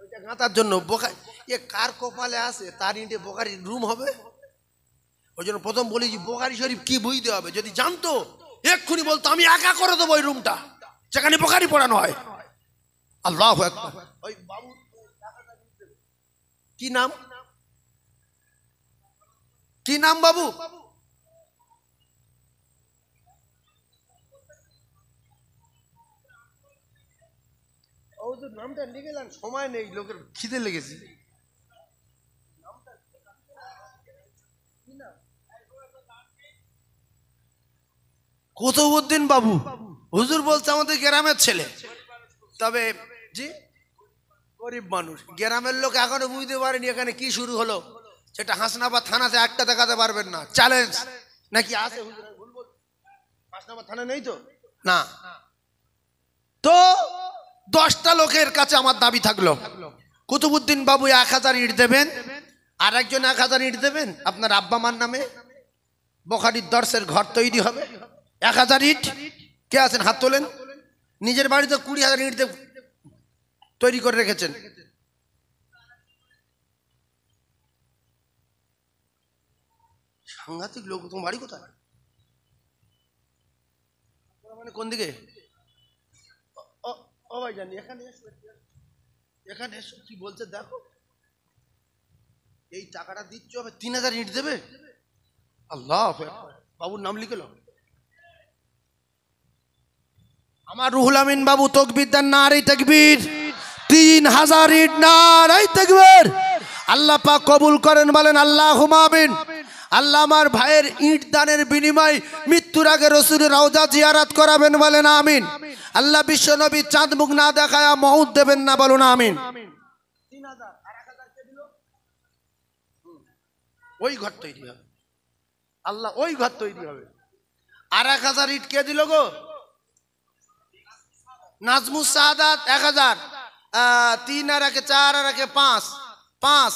ওইটা গাঁথার জন্য এ কার কপালে আছে তার ইটে বোখারি রুম হবে। ওই জন্য প্রথম বলি যে বোখারি শরীফ কি বুঝতে হবে, যদি জানতো এক্ষুনি বলতো আমি একা করে দেবো ওই রুমটা যেখানে বোখারি পড়ানো হয়। আল্লাহু আকবার। ওই বাবু কি নাম, কি নাম বাবু? নামটা লিখে যান, সময় নেই, লোকের খিদে লেগেছে। কুতুবউদ্দিন বাবু, হুজুর বলছে আমাদের গ্রামের ছেলে, তবে জি গরিব মানুষ, গ্রামের লোক এখনো বুঝতে পারেনি এখানে কি শুরু হলো। সেটা হাসনাবাদ থানাতে একটা দেখাতে পারবেন না, চ্যালেঞ্জ নাকি আছে? হাসনাবাদ থানা নেই তো না। তো 10টা লোকের কাছে আমার দাবি থাকলো, কুতুবউদ্দিন বাবু ১,০০০ ইট দেবেন, আর একজন ১,০০০ ইট দেবেন আপনার আব্বা মার নামে, বুখারীর দর্শের ঘর তৈরি হবে। ১,০০০ ইট কে আছেন হাত তোলেন। নিজের বাড়িতে ২০,০০০ ইট তৈরি করে রেখেছেন। সাংঘাতিক লোক। তোমার বাড়ি কোথায়? মানে কোন দিকে? ও ভাই জানি, এখানে এসো, এখানে এসো, কি বলছে দেখো। এই টাকাটা দিচ্ছ, হবে ৩,০০০ ইট দেবে। আল্লাহ, বাবুর নাম লিখে লো। আমার রুহুল আমিন বাবু তাকবীর দেন, নারে তাকবীর। ৩,০০০ ইট, নারে তাকবীর। আল্লাহ পাক কবুল করেন, বলেন আল্লাহুম্মা আমিন। আল্লাহ আমার ভাইয়ের ইট দানের বিনিময় মৃত্যুর আগে রাসূলের রওজা জিয়ারত করাবেন, বলেন আমিন। আল্লাহ বিশ্ব নবী চাঁদ মুখ না দেখায়া মউত দেবেন না, বলুন আমিন। ৩,০০০ আর ১,০০০ কে দিল? ওই ঘর তৈরি হবে, আল্লাহ ওই ঘর তৈরি হবে। আর ১,০০০ ইট কে দিল গো? নাজমুস সাদাত ১,০০০, 3 আর একে 4 আর একে 5, 5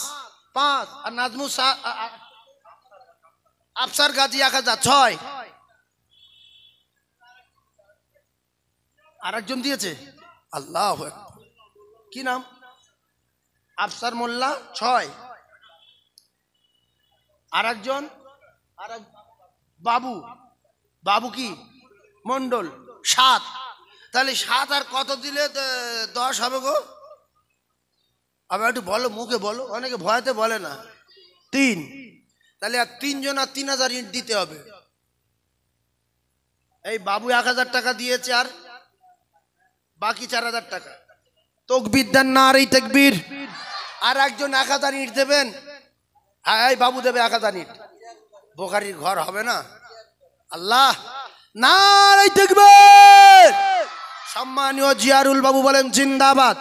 5 আর নাজমু আফসার গাজী 1000, 6। আরেকজন দিয়েছে, আল্লাহু আকবার, কি নাম? আফসার মোল্লা 6। আরেকজন বাবু, বাবু কি মন্ডল 7। তাহলে 7 আর কত দিলে 10 হবে গো? আবার একটু বলো, মুখে বলো, অনেকে ভয়তে বলে না। 3। তাহলে আর 3 জন আর 3000 ইট দিতে হবে। এই বাবু 1000 টাকা দিয়েছে আর বাকি 4000 টাকা। তাকবীর দেন, নারে তাকবীর। আর একজন 1000 ইট দেবেন। এই বাবু দেবে 1000 ইট। বোখারির ঘর হবে না? আল্লাহ, নারে তাকবীর। সম্মানীয় জিয়ারুল বাবু বলেন জিন্দাবাদ।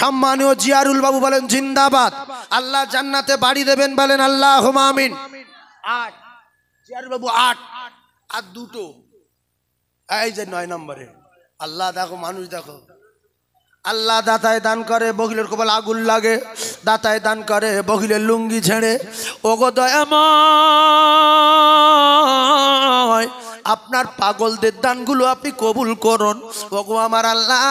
সম্মানীয় জিয়ারুল বাবু বলেন জিন্দাবাদ। আল্লাহ জান্নাতে বাড়ি দেবেন বলেন আল্লাহুম্মা আমিন। 8 জিয়ারুল বাবু 8 আর 2টো। এই যে 9 নম্বরে। আল্লাহ দেখো, মানুষ দেখো। আল্লাহ দাতায় দান করে, বগিলের কপাল আগুন লাগে। দাতায় দান করে, বগিলের লুঙ্গি ছেড়ে। ওগো দয়াময়, আপনার পাগলদের দানগুলো আপনি কবুল করুন। ওগো আমার আল্লাহ,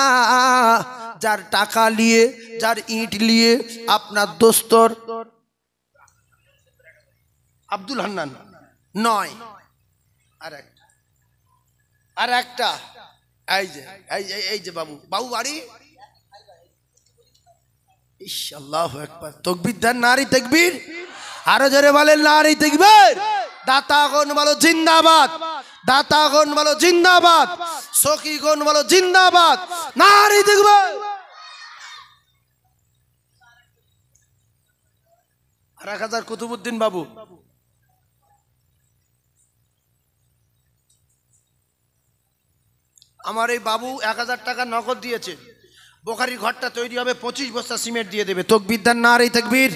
যার টাকা নিয়ে, যার ইট নিয়ে আপনার দোস্তর আব্দুল হান্নান 9। আর একটা এই যে বাবু বাড়ি। আল্লাহু আকবার। তাকবীর দেন, নারে তাকবীর। আরো জোরে বলেন নারে তাকবীর। দাতাগণ বলো জিন্দাবাদ। দাতাগণ বলো জিন্দাবাদ। সখীগণ বলো জিন্দাবাদ। নারে তাকবীর। আর 1000 কুতুবউদ্দিন বাবু। আমার এই বাবু 1000 টাকা নগদ দিয়েছে। বোখারির ঘরটা তৈরি হবে, 25 বস্তা সিমেন্ট দিয়ে দেবে। তাকবীর দেন, নারে তাকবীর।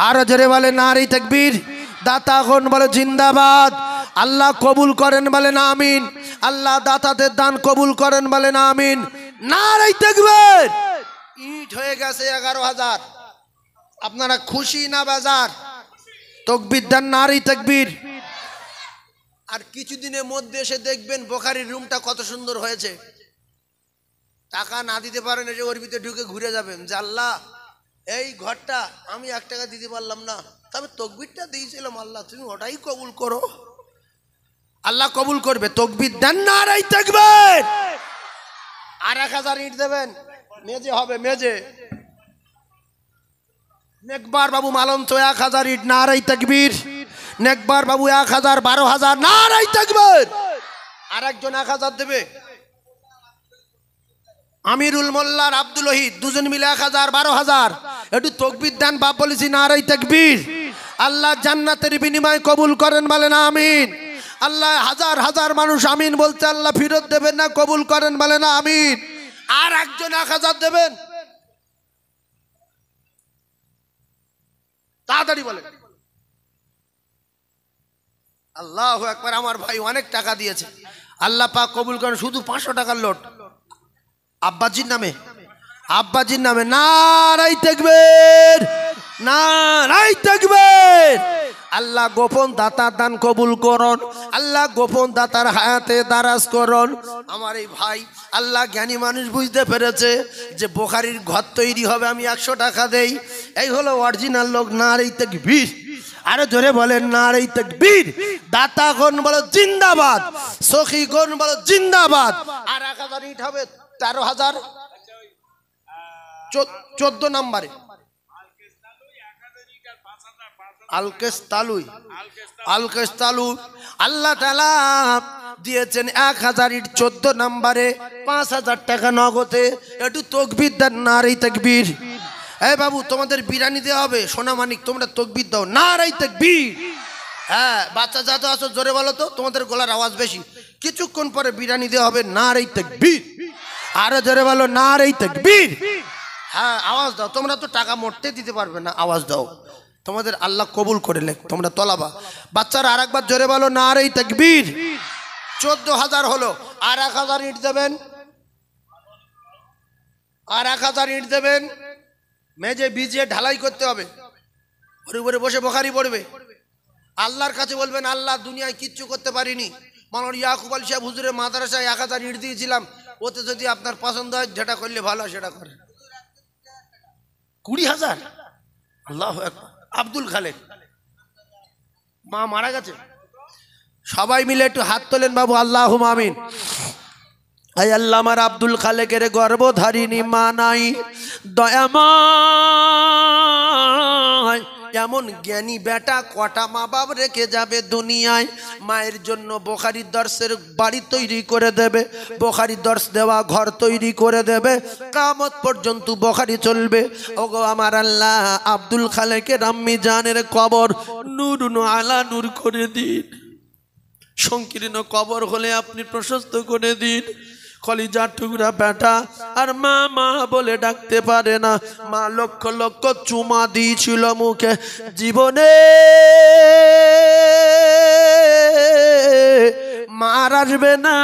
আরো জোরে বলে নারে তাকবীর। দাতাগণ বলে জিন্দাবাদ। আল্লাহ কবুল করেন বলেন আমিন। আল্লাহ দাতাদের দান কবুল করেন বলেন আমিন। নারে তাকবীর। ইট হয়ে গেছে 11000। আপনারা খুশি না বেজার? তাকবীর দেন, নারে তাকবীর। আর কিছুদিনের মধ্যে এসে দেখবেন বোখারির রুমটা কত সুন্দর হয়েছে। টাকা না দিতে পারেন, যে ওর ভিতরে ঢুকে ঘুরে যাবেন যে আল্লাহ, এই ঘরটা আমি 1 টাকা দিতে পারলাম না, তবে তাকবীরটা দিয়েছিলাম, আল্লাহ তুমি ওটাই কবুল করো। আল্লাহ কবুল করবে। তাকবীর দেন, নারে তাকবীর। আর 1000 ইট দেবেন, মেজে হবে, মেজে। নেকবার বাবু মালন্ত 1000 ইট, নারে তাকবীর। নেকবার বাবু 1000, 12000, নারে তাকবীর। আর একজন 1000 দেবে। আমিরুল মোল্লার আব্দুল ওহিদ, দুজন মিলে 1000, 12000। একটু তাকবীর দেন, বাপ বলেছি নারে তাকবীর। আল্লাহ জান্নাতের বিনিময় কবুল করেন বলেন আমিন। আল্লাহ হাজার হাজার মানুষ আমিন বলতে, আল্লাহ ফিরত দেবেন না, কবুল করেন বলেন আমিন। আর একজন 1000 দেবেন, তাড়াতাড়ি বলেন। আল্লাহু আকবার। আমার ভাই অনেক টাকা দিয়েছে, আল্লাহ পাক কবুল করেন। শুধু 500 টাকার লোট আব্বাজির নামে, আব্বাজির নামে। নারে তাকবীর, নারে তাকবীর। আল্লাহ গোপন দাতার দান কবুল করুন। আল্লাহ গোপন দাতার হায়াতে দারাজ করুন। আমার এই ভাই আল্লাহ জ্ঞানী মানুষ, বুঝতে পেরেছে যে বোখারির ঘর তৈরি হবে, আমি 100 টাকা দেই। এই হলো অরিজিনাল লোক। নারে তাকবীর। আরো জোরে বলেন নারে তাকবীর। দাতাগণ বলো জিন্দাবাদ। সখীগণ বলো জিন্দাবাদ। আর 1000 ইট হবে 13000। 14 নম্বরে আলকেস তালুই। আল্লাহ তাআলা দিয়েছেন 1000 ইট 14 নম্বরে, 5000 টাকা নগদে। একটু তাকবীর দেন, নারে তাকবীর। এই বাবু, তোমাদের বিরিয়ানি দেওয়া হবে, সোনামানিক, তোমরা তাকবীর দাও, নারে তাকবীর। হ্যাঁ, বাচ্চা যা তো আসো, জোরে বলো তো, তোমাদের গলার আওয়াজ বেশি। কিছুক্ষণ পরে বিরিয়ানি দেওয়া হবে, নারে তাকবীর। আরো জোরে বলো, নারে তাকবীর। হ্যাঁ, আওয়াজ দাও। তোমরা তো টাকা মোটতে দিতে পারবে না, আওয়াজ দাও। তোমাদের আল্লাহ কবুল করে লেখ, তোমরা তলাবা। বাচ্চারা আরেকবার জোরে বলো, নারে তাকবীর। 14000 হলো। আর 1000 ইট দেবেন। আর 1000 ইট দেবেন, মেজে বিজিয়ে ঢালাই করতে হবে, ওর উপরে বসে বুখারী পড়বে। আল্লাহর কাছে বলবেন, আল্লাহ দুনিয়ায় কিচ্ছু করতে পারিনি, মাওলানা ইয়াকুব আলী সাহেব হুজুরের মাদ্রাসায় 1000 ইট দিয়েছিলাম, ওতে যদি আপনার পছন্দ হয় যেটা করলে ভালো হয় সেটা করেন। 20,000, আল্লাহু আকবার। আব্দুল খালেক মা মারা গেছে, সবাই মিলে একটু হাত তোলেন বাবু, আল্লাহুম্মা আমিন। আয় আল্লাহ, আমার আব্দুল খালেকের গর্ভধারিণী মা নাই, দয়াময় এমন জ্ঞানী বেটা কটা মা বাপ রেখে যাবে দুনিয়ায়। মায়ের জন্য বুখারীর দর্শের বাড়ি তৈরি করে দেবে, বুখারীর দর্শ দেওয়া ঘর তৈরি করে দেবে, কিয়ামত পর্যন্ত বুখারী চলবে। ওগো আমার আল্লাহ, আব্দুল খালেকের আম্মি জানের কবর নূরুন আলা নূর করে দিন, সংকীর্ণ কবর হলে আপনি প্রশস্ত করে দিন। কলিজার টুকরা বেটা আর মা মা বলে ডাকতে পারে না, মা লক্ষ লক্ষ চুমা দিয়েছিল মুখে, জীবনে মার আসবে না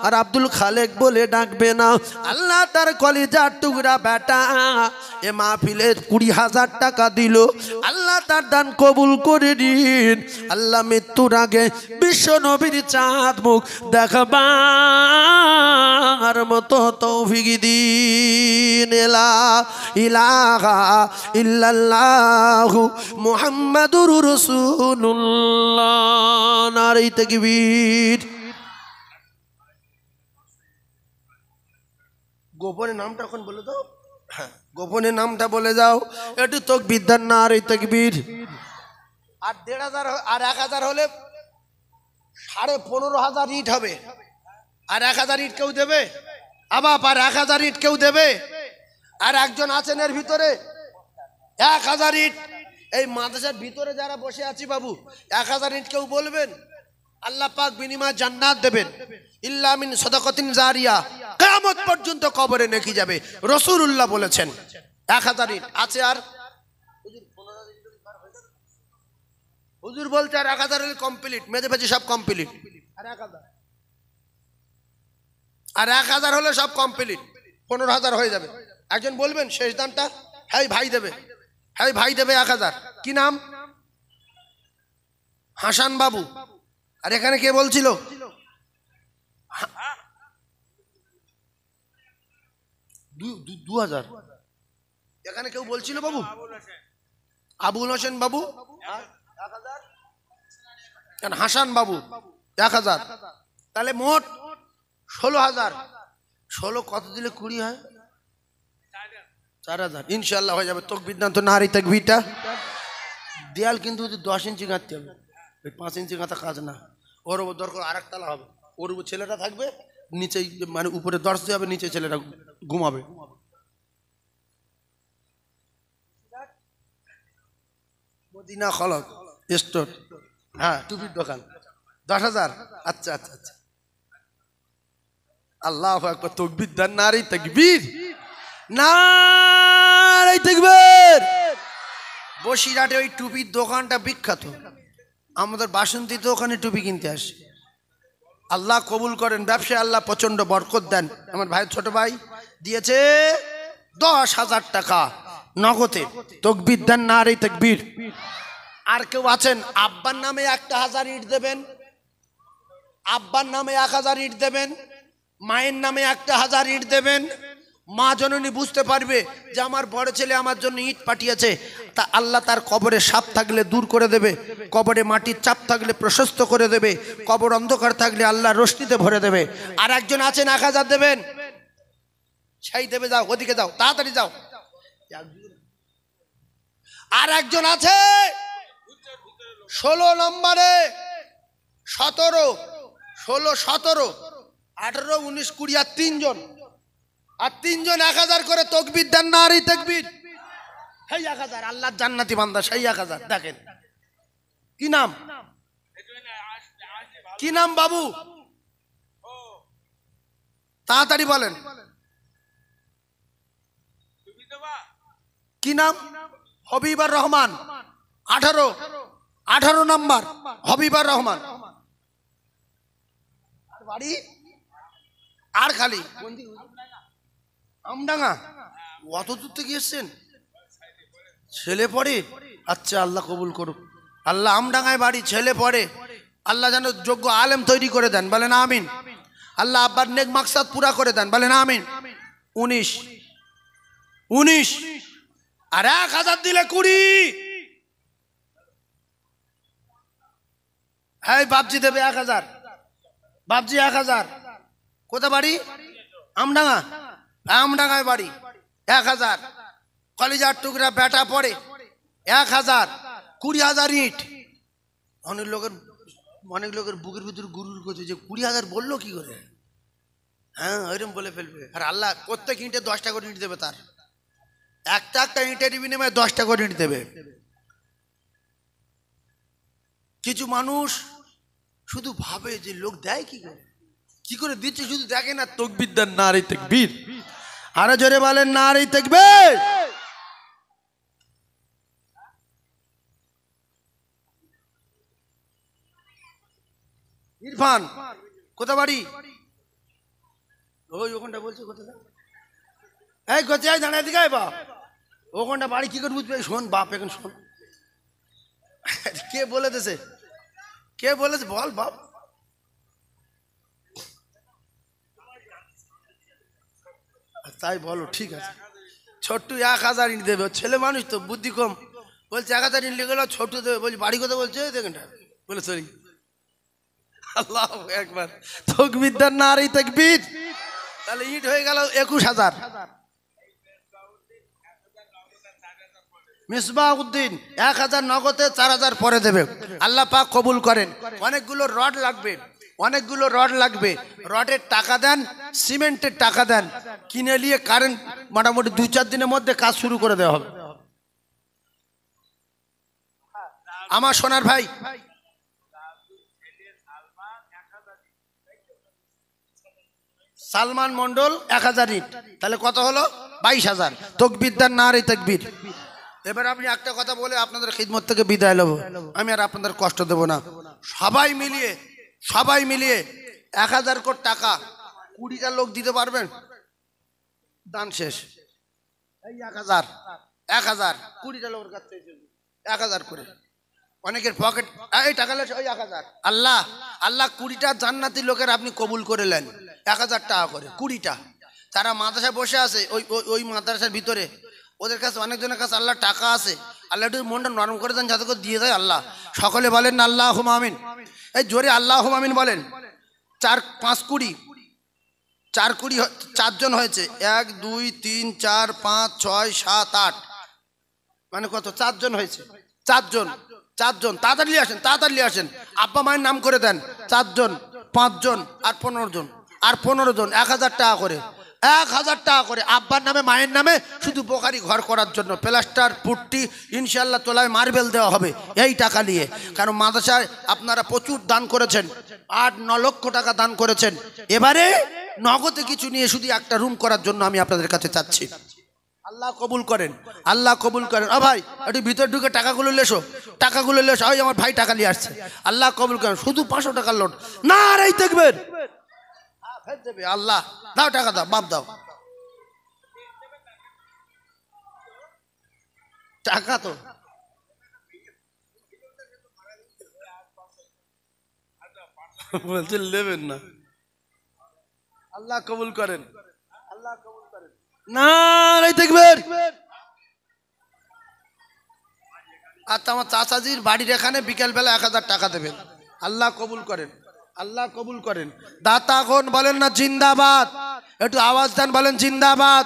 আর আব্দুল খালেক বলে ডাকবে না। আল্লাহ তার কলিজার টুকরা বেটা এ মাহফিলে 20,000 টাকা দিল, আল্লাহ তার দান কবুল করে দিন। আল্লাহ মৃত্যুর আগে বিশ্ব নবীর চাঁদ মুখ দেখাবার মতো তৌফিক দিন। লা ইলাহা ইল্লাল্লাহু মুহাম্মাদুর রাসূলুল্লাহ। নারে তাকবীর। গোপনের নামটা এখন বলে দাও, হ্যাঁ গোপনের নামটা বলে যাও একটু, তাকবীর দেন, নারে তাকবীর। আর 1,500 আর 1000 হলে 15,500 ইট হবে। আর 1000 ইট কেউ দেবে? আবাব আর 1000 ইট কেউ দেবে? আর একজন আছেন এর ভিতরে 1000 ইট, এই মাদ্রাসার ভিতরে যারা বসে আছি বাবু, 1000 ইট কেউ বলবেন? আল্লাহ পাক বিনিময়ে জান্নাত দেবেন, ইল্লা মিন সাদাকাতিন জারিয়া, কিয়ামত পর্যন্ত কবরে নেকি যাবে, রাসূলুল্লাহ বলেছেন। 1000 ইট আছে। আর হুজুর বলতে আর 1000 হলে কমপ্লিট, মেজে ফেজে সব কমপ্লিট। আর 1000 হলে সব কমপ্লিট, 15,000 হয়ে যাবে। একজন বলবেন শেষ দানটা? হ্যাঁ ভাই দেবে, হ্যাঁ ভাই দেবে 1000। কি নাম? হাসান বাবু। আর এখানে কে বলছিল? 2000। এখানে কেউ বলছিল বাবু? আবুল হোসেন বাবু। হাসান বাবু 1000, তাহলে মোট 16,000। 16 কত দিলে 20 হয়? 4000 ইনশাল্লাহ হয়ে যাবে। তাকবীর দান তো, নারে তাকবীরটা। দেয়াল কিন্তু 10 ইঞ্চি গাঁথতে হবে, ওই 5 ইঞ্চি গাঁথা কাজ না। ওর উপর দরকার আর একতলা হবে, ওর উপর ছেলেটা থাকবে, নিচে মানে উপরে দর্শ হবে, নিচে ছেলেটা ঘুমাবে। মদিনা খলক স্টোর, হ্যাঁ টুপির দোকান, 10,000। আচ্ছা আচ্ছা আচ্ছা, আল্লাহু আকবার। তাকবীর দেন, নারে তাকবীর, নারে তাকবীর। বসিরহাটে ওই টুপির দোকানটা বিখ্যাত, আমাদের বাসন্তীতে ওখানে টুপি কিনতে আসে। আল্লাহ কবুল করেন, ব্যবসায় আল্লাহ প্রচন্ড বরকত দেন। আমার ভাই ছোট ভাই দিয়েছে 10,000 টাকা নগদে। তাকবীর দেন, নারে তাকবীর। আর কেউ আছেন আব্বার নামে 1,000 ইট দেবেন? আব্বার নামে 1000 ইট দেবেন, মায়ের নামে 1,000 ইট দেবেন। মা জননী বুঝতে পারবে যে আমার বড় ছেলে আমার জন্য ইট পাঠিয়েছে, তা আল্লাহ তার কবরে সাপ থাকলে দূর করে দেবে, কবরে মাটির চাপ থাকলে প্রশস্ত করে দেবে, কবর অন্ধকার থাকলে আল্লাহ রোশনিতে ভরে দেবে। আর একজন আছেন 1000 দেবেন, সেই দেবে, যাও ওদিকে যাও, তাড়াতাড়ি যাও। আর একজন আছে 16 নম্বরে, 17, 16, 17, 18, 19, 20 আর 3 জন, আর 3 জন 1000 করে। তাকবীর দেন, নারে তাকবীর। সেই 1000 আল্লাহর জান্নাতি বান্দা, সেই 1000 দেখেন। কি নাম? কি নাম বাবু? তাড়াতাড়ি বলেন। কি নাম? হবিবার রহমান। 18 নম্বর হবিবার রহমান। বাড়ি আর খালি আমডাঙ্গা, অত দূর থেকে এসছেন? ছেলে পড়ে? আচ্ছা, আল্লাহ কবুল করুক। আল্লাহ আমডাঙ্গায় বাড়ি, ছেলে পড়ে, আল্লাহ যেন যোগ্য আলেম তৈরি করে দেন, বলেন আমিন। আল্লাহ আব্বার নেক মাকসাদ পুরা করে দেন, বলেন আমিন। 19 আর 1000 দিলে 20। হ্যাঁ, বাপজি দেবে 1000। বাপজি 1000। কোথায় বাড়ি? আমডাঙ্গা। আমডাঙ্গায় বাড়ি, 1000। কলিজার টুকরা বেটা পড়ে, 1000। 20,000 ইট। অনেক লোকের বুকের ভিতরে গুরুর করছে যে 20,000 বললো কি করে? হ্যাঁ, ওইরকম বলে ফেলবে। আর আল্লাহ প্রত্যেক ইঁটে 10টা করে ইঁট দেবে, তার একটা ইঁটের বিনিময়ে 10টা করে ইঁট দেবে। কিছু মানুষ শুধু ভাবে যে লোক দেয় কি করে দিচ্ছে, শুধু দেখে না। তাকবীর দেন, নারে তাকবীর। আরো জোরে বলেন নারে তাকবীর। ইরফান কোথা বাড়ি? ওই ওখানটা বলছে কোথা? এই কোথায় দাঁড়ায় দিকে বাপ, ওখানটা বাড়ি কি করে বুঝবে? শোন বাপ, এখন শোন। কে বলে দিছে? কে বলেছে বল বাপ? তাই বলো, ঠিক আছে। ছোট্ট 1000 ইট দেবে, ছেলে মানুষ তো, বুদ্ধি কম। বলছে 1000 ইট লিখে ছোট্ট দেবে। বলছি বাড়ি কথা বলছে দেখেন বলে সরি। আল্লাহু আকবার। তাকবীর দেন, নারে তাকবীর। তাহলে ইট হয়ে গেল 21,000। মিসবাউদ্দিন 1000 নগদে, 4000 পরে দেবে। আল্লাহ পাক কবুল করেন। অনেকগুলো রড লাগবে, রডের টাকা দেন, সিমেন্টের টাকা দেন, কিনে নিয়ে কারেন্ট মোটামুটি 2-4 দিনের মধ্যে কাজ শুরু করে দেওয়া হবে। আমার সোনার ভাই, সালমান মন্ডল 1000 ইট, তাহলে কত হলো? 22,000। তাকবীর দেন, নারে তাকবীর। এবার আমি একটা কথা বলে আপনাদের খিদমত থেকে বিদায় নেব। আমি আর আপনাদের কষ্ট দেব না। সবাই মিলিয়ে 1000 কোটি টাকা 20টা লোক দিতে পারবেন? দান শেষ। এই 1000 20টা লোকের কাছে 1000 করে, অনেকের পকেট এই টাকা লেছে। ওই 1000 আল্লাহ 20টা জান্নাতি লোকের আপনি কবুল করে নেন, 1000 টাকা করে 20টা। তারা মাদ্রাসায় বসে আছে, ওই মাদ্রাসার ভিতরে, ওদের কাছে অনেকজনের কাছে আল্লাহ টাকা আছে। আল্লাহ একটু মনটা নরম করে দেন, যাতে করে দিয়ে দেয় আল্লাহ। সকলে বলেন না আল্লাহুম্মা আমিন। এই জোরে আল্লাহুম্মা আমিন বলেন। 4 5 20 4 20 4জন হয়েছে। 1 2 3 4 5 6 7 8, মানে কত? 4জন হয়েছে। 4জন তাড়াতাড়ি আসেন। আব্বা মায়ের নাম করে দেন। 4জন, 5 জন আর 15 জন 1000 টাকা করে। 1000 টাকা করে আব্বার নামে মায়ের নামে, শুধু বোখারি ঘর করার জন্য। প্লাস্টার পুট্টি ইনশাল্লাহ তোলায় মার্বেল দেওয়া হবে এই টাকা নিয়ে। কারণ মাদ্রাসায় আপনারা প্রচুর দান করেছেন, 8-9 লক্ষ টাকা দান করেছেন। এবারে নগদে কিছু নিয়ে শুধু একটা রুম করার জন্য আমি আপনাদের কাছে চাচ্ছি। আল্লাহ কবুল করেন। ও ভাই, একটু ভিতর ঢুকে টাকাগুলো লেসো। ওই আমার ভাই টাকা নিয়ে আসছে। আল্লাহ কবুল করেন। শুধু 500 টাকার লোড, নারে তাকবীর। দেবে আল্লাহ। দাও টাকা, দাও বাপ, দাও টাকা। তো বলছেন নেবেন না। আল্লাহ কবুল করেন। নারে তাকবীর। আর আমার চাচাজির বাড়ির এখানে বিকেলবেলা 1000 টাকা দেবেন। আল্লাহ কবুল করেন। দাতাগণ বলেন না জিন্দাবাদ? একটু আওয়াজ দেন, বলেন জিন্দাবাদ।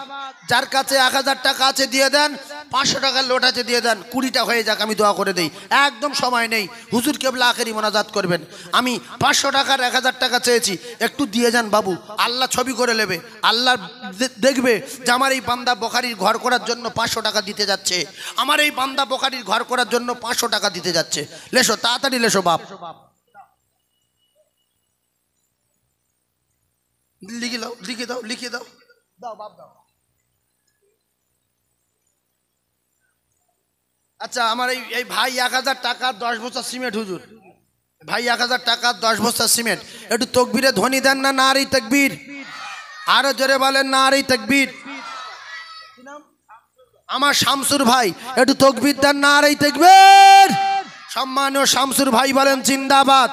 যার কাছে 1000 টাকা আছে দিয়ে দেন, 500 টাকার লোট আছে দিয়ে দেন। 20টা হয়ে যাক, আমি দোয়া করে দেই। একদম সময় নেই, হুজুর কেবলা আখেরি মোনাজাত করবেন। আমি 500 টাকার 1000 টাকা চেয়েছি, একটু দিয়ে যান বাবু। আল্লাহ ছবি করে নেবে। আল্লাহ দেখবে যে আমার এই বান্দা বোখারির ঘর করার জন্য 500 টাকা দিতে যাচ্ছে। আমার এই বান্দা বোখারির ঘর করার জন্য 500 টাকা দিতে যাচ্ছে। লেসো, তাড়াতাড়ি লেসো বাপ। লিখে দাও বাপ, দাও। আচ্ছা, আমার এই ভাই 1000 টাকা 10 বস্তা সিমেন্ট। হুজুর ভাই 1000 টাকা 10 বস্তা সিমেন্ট। একটু তাকবীরে ধ্বনি দেন না, নারে তাকবীর। আরো জোরে বলেন নারে তাকবীর। আমার শামসুর ভাই একটু তাকবীর দেন, নারায়ে তাকবীর। সম্মানীয় শামসুর ভাই বলেন জিন্দাবাদ।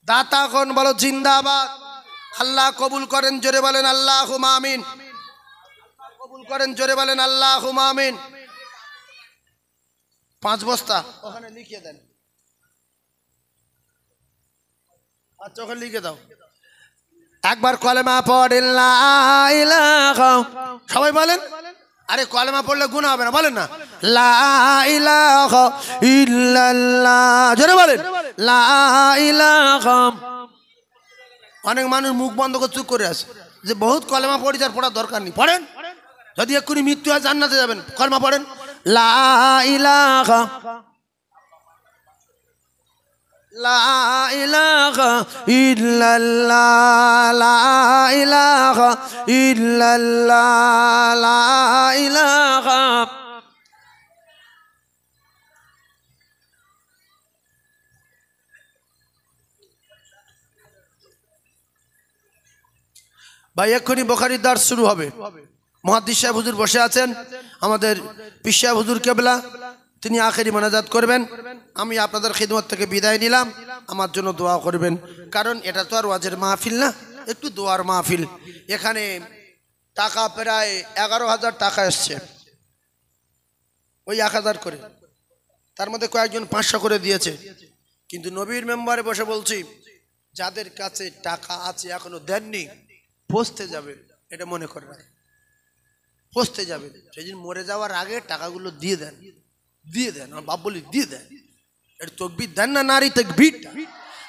দাতা কোন বলো জিন্দাবাদ। আল্লাহ কবুল করেন, জোরে বলেন আল্লাহুম্মা আমিন। কবুল করেন, জোরে বলেন আল্লাহুম্মা আমিন। 5 বস্তা ওখানে লিখে দেন। আচ্ছা ওখানে লিখে দাও। একবার কলেমা পড়েন লা ইলাহা, সবাই বলেন। আরে কলেমা পড়লে গুনাহ হবে না, বলেন না লা ইলাহা ইল্লাল্লাহ, জোরে বলেন লা ইলাহা। অনেক মানুষ মুখ বন্ধ করে চুপ করে আছে যে বহুত কলেমা পড়ি, যার পড়ার দরকার নেই। পড়েন, যদি এক্ষুনি মৃত্যু হয় জান্নাতে যাবেন। কলেমা পড়েন লা ইলাহা লা ইলাহা ইল্লাল্লাহ, লা ইলাহা ইল্লাল্লাহ, লা ইলাহা। ভাই এক্ষুনি বুখারীর দার্স শুরু হবে। মুহাদ্দিস সাহেব হুজুর বসে আছেন, আমাদের পীর সাহেব হুজুর কেবলা, তিনি আখেরি মোনাজাত করবেন। আমি আপনাদের খিদমত থেকে বিদায় নিলাম, আমার জন্য দোয়া করবেন, কারণ এটা তো আর ওয়াজের মাহফিল না, একটু দোয়ার মাহফিল। এখানে টাকা প্রায় 11,000 টাকা এসছে, ওই 1,000 করে, তার মধ্যে কয়েকজন 500 করে দিয়েছে। কিন্তু নবীর মেম্বারে বসে বলছি, যাদের কাছে টাকা আছে এখনো দেননি, পৌঁছতে যাবে, এটা মনে করে রাখেন, পৌঁছতে যাবে। সেদিন মরে যাওয়ার আগে টাকাগুলো দিয়ে দেন, দিয়ে দেন। আমার বাপ বলি দিয়ে দেন। এটা তাকবীর দেন না, নারী তাকবীর।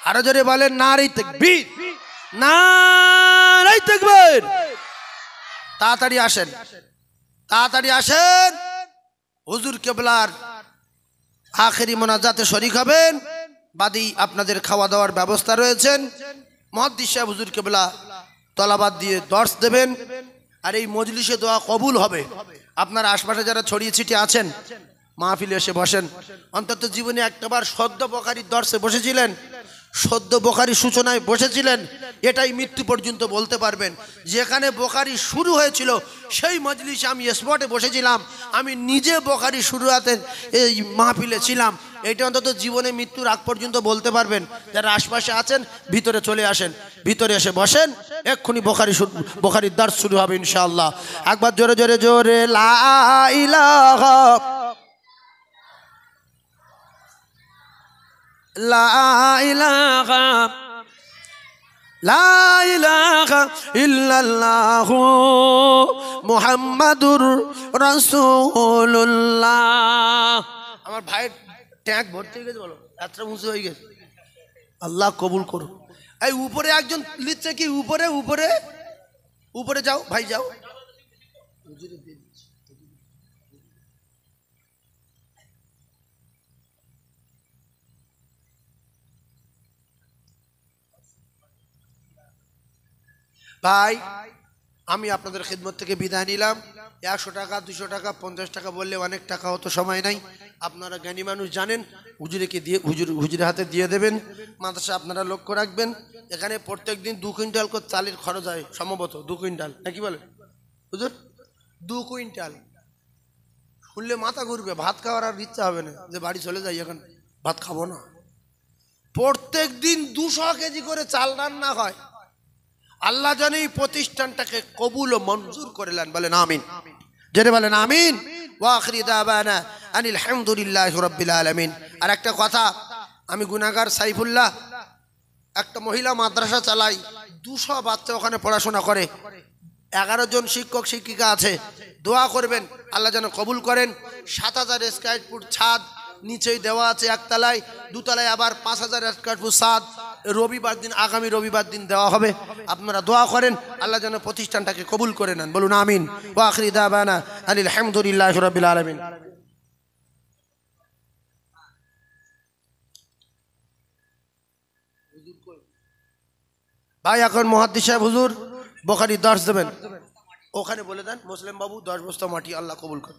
আরো জোরে বলেন নারী তাকবীর, নারী তাকবীর। তাড়াতাড়ি আসেন, তাড়াতাড়ি আসেন। হুজুর কেবলার আখেরি মোনাজাতে শরীক হবেন। বাদী আপনাদের খাওয়া দাওয়ার ব্যবস্থা রয়েছেন। মুহাদ্দিস সাহেব হুজুর কেবলা তলাবাদ দিয়ে দর্স দেবেন, আর এই মজলিসে দোয়া কবুল হবে। আপনারা আশপাশে যারা ছড়িয়ে ছিটিয়ে আছেন, মাহফিলে এসে বসেন। অন্তত জীবনে একটাবার সদ্য বুখারীর দর্শে বসেছিলেন, সদ্য বুখারীর সূচনায় বসেছিলেন, এটাই মৃত্যু পর্যন্ত বলতে পারবেন। যেখানে বুখারী শুরু হয়েছিল সেই মজলিসে আমি স্পটে বসেছিলাম, আমি নিজে বুখারী শুরুয়াতে এই মাহফিলে ছিলাম। এটা অন্তত জীবনে মৃত্যুর আগ পর্যন্ত বলতে পারবেন। যারা আশপাশে আছেন ভিতরে চলে আসেন, ভিতরে এসে বসেন। এক্ষুনি বুখারীর দর্শ শুরু হবে ইনশাআল্লাহ। একবার জোরে জোরে জোরে লা ইলাহা লা ইলাহা লা ইলাহা ইল্লাল্লাহু মুহাম্মাদুর রাসূলুল্লাহ। আমার ভাইয়ের ট্যাঙ্ক ভর্তি হয়ে গেছে, বলো এতটা উঁচু হয়ে গেছে। আল্লাহ কবুল করুন। এই উপরে একজন লিখছে কি, উপরে উপরে উপরে যাও ভাই, যাও। ভাই আমি আপনাদের খিদমত থেকে বিদায় নিলাম। 100 টাকা 200 টাকা 50 টাকা বললে অনেক টাকা হতো, সময় নাই। আপনারা জ্ঞানী মানুষ জানেন, হুজুরকে দিয়ে হুজুরের হাতে দিয়ে দেবেন। মাদ্রাসা আপনারা লক্ষ্য রাখবেন, এখানে প্রত্যেক দিন 2 কুইন্টাল করে চালের খরচ হয়, সম্ভবত 2 কুইন্টাল নাকি বলে হুজুর? 2 কুইন্টাল শুনলে মাথা ঘুরবে, ভাত খাওয়ার আর ইচ্ছা হবে না, যে বাড়ি চলে যাই এখন ভাত খাবো না। প্রত্যেক দিন 200 কেজি করে চাল রান্না হয়। আল্লাহ জানে এই প্রতিষ্ঠানটাকে কবুল ও মঞ্জুর করলেন, বলেন আমিন। জেনে বলেন আমিন। ওয়া আখিরি দাওয়ানা আনিল হামদুলিল্লাহি রাব্বিল আলামিন। আর একটা কথা, আমি গুনাহগার সাইফুল্লাহ, একটা মহিলা মাদ্রাসা চালাই, 200 বাচ্চা ওখানে পড়াশোনা করে, 11 জন শিক্ষক শিক্ষিকা আছে। দোয়া করবেন আল্লাহ যেন কবুল করেন। 7000 স্কয়ার ফুট ছাদ, নিচেই দেওয়া আছে একতলায়, দুতলায় আবার 5000 স্কয়ার ফুট ছাদ। রবিবার দিন, আগামী রবিবার দিন দেওয়া হবে। আপনারা দোয়া করেন আল্লাহ যেন প্রতিষ্ঠানটাকে কবুল করে নেন, বলুন আমিন। ওয়া আখিরি দাওয়ানা আনিল হামদুলিল্লাহি রাব্বিল আলামিন। ভাই এখন মুহাদ্দিস সাহেব হুজুর বুখারীর দর্শ দেবেন, ওখানে বলে দেন মুসলিম বাবু 10 বস্তা মাটি আল্লাহ কবুল করে।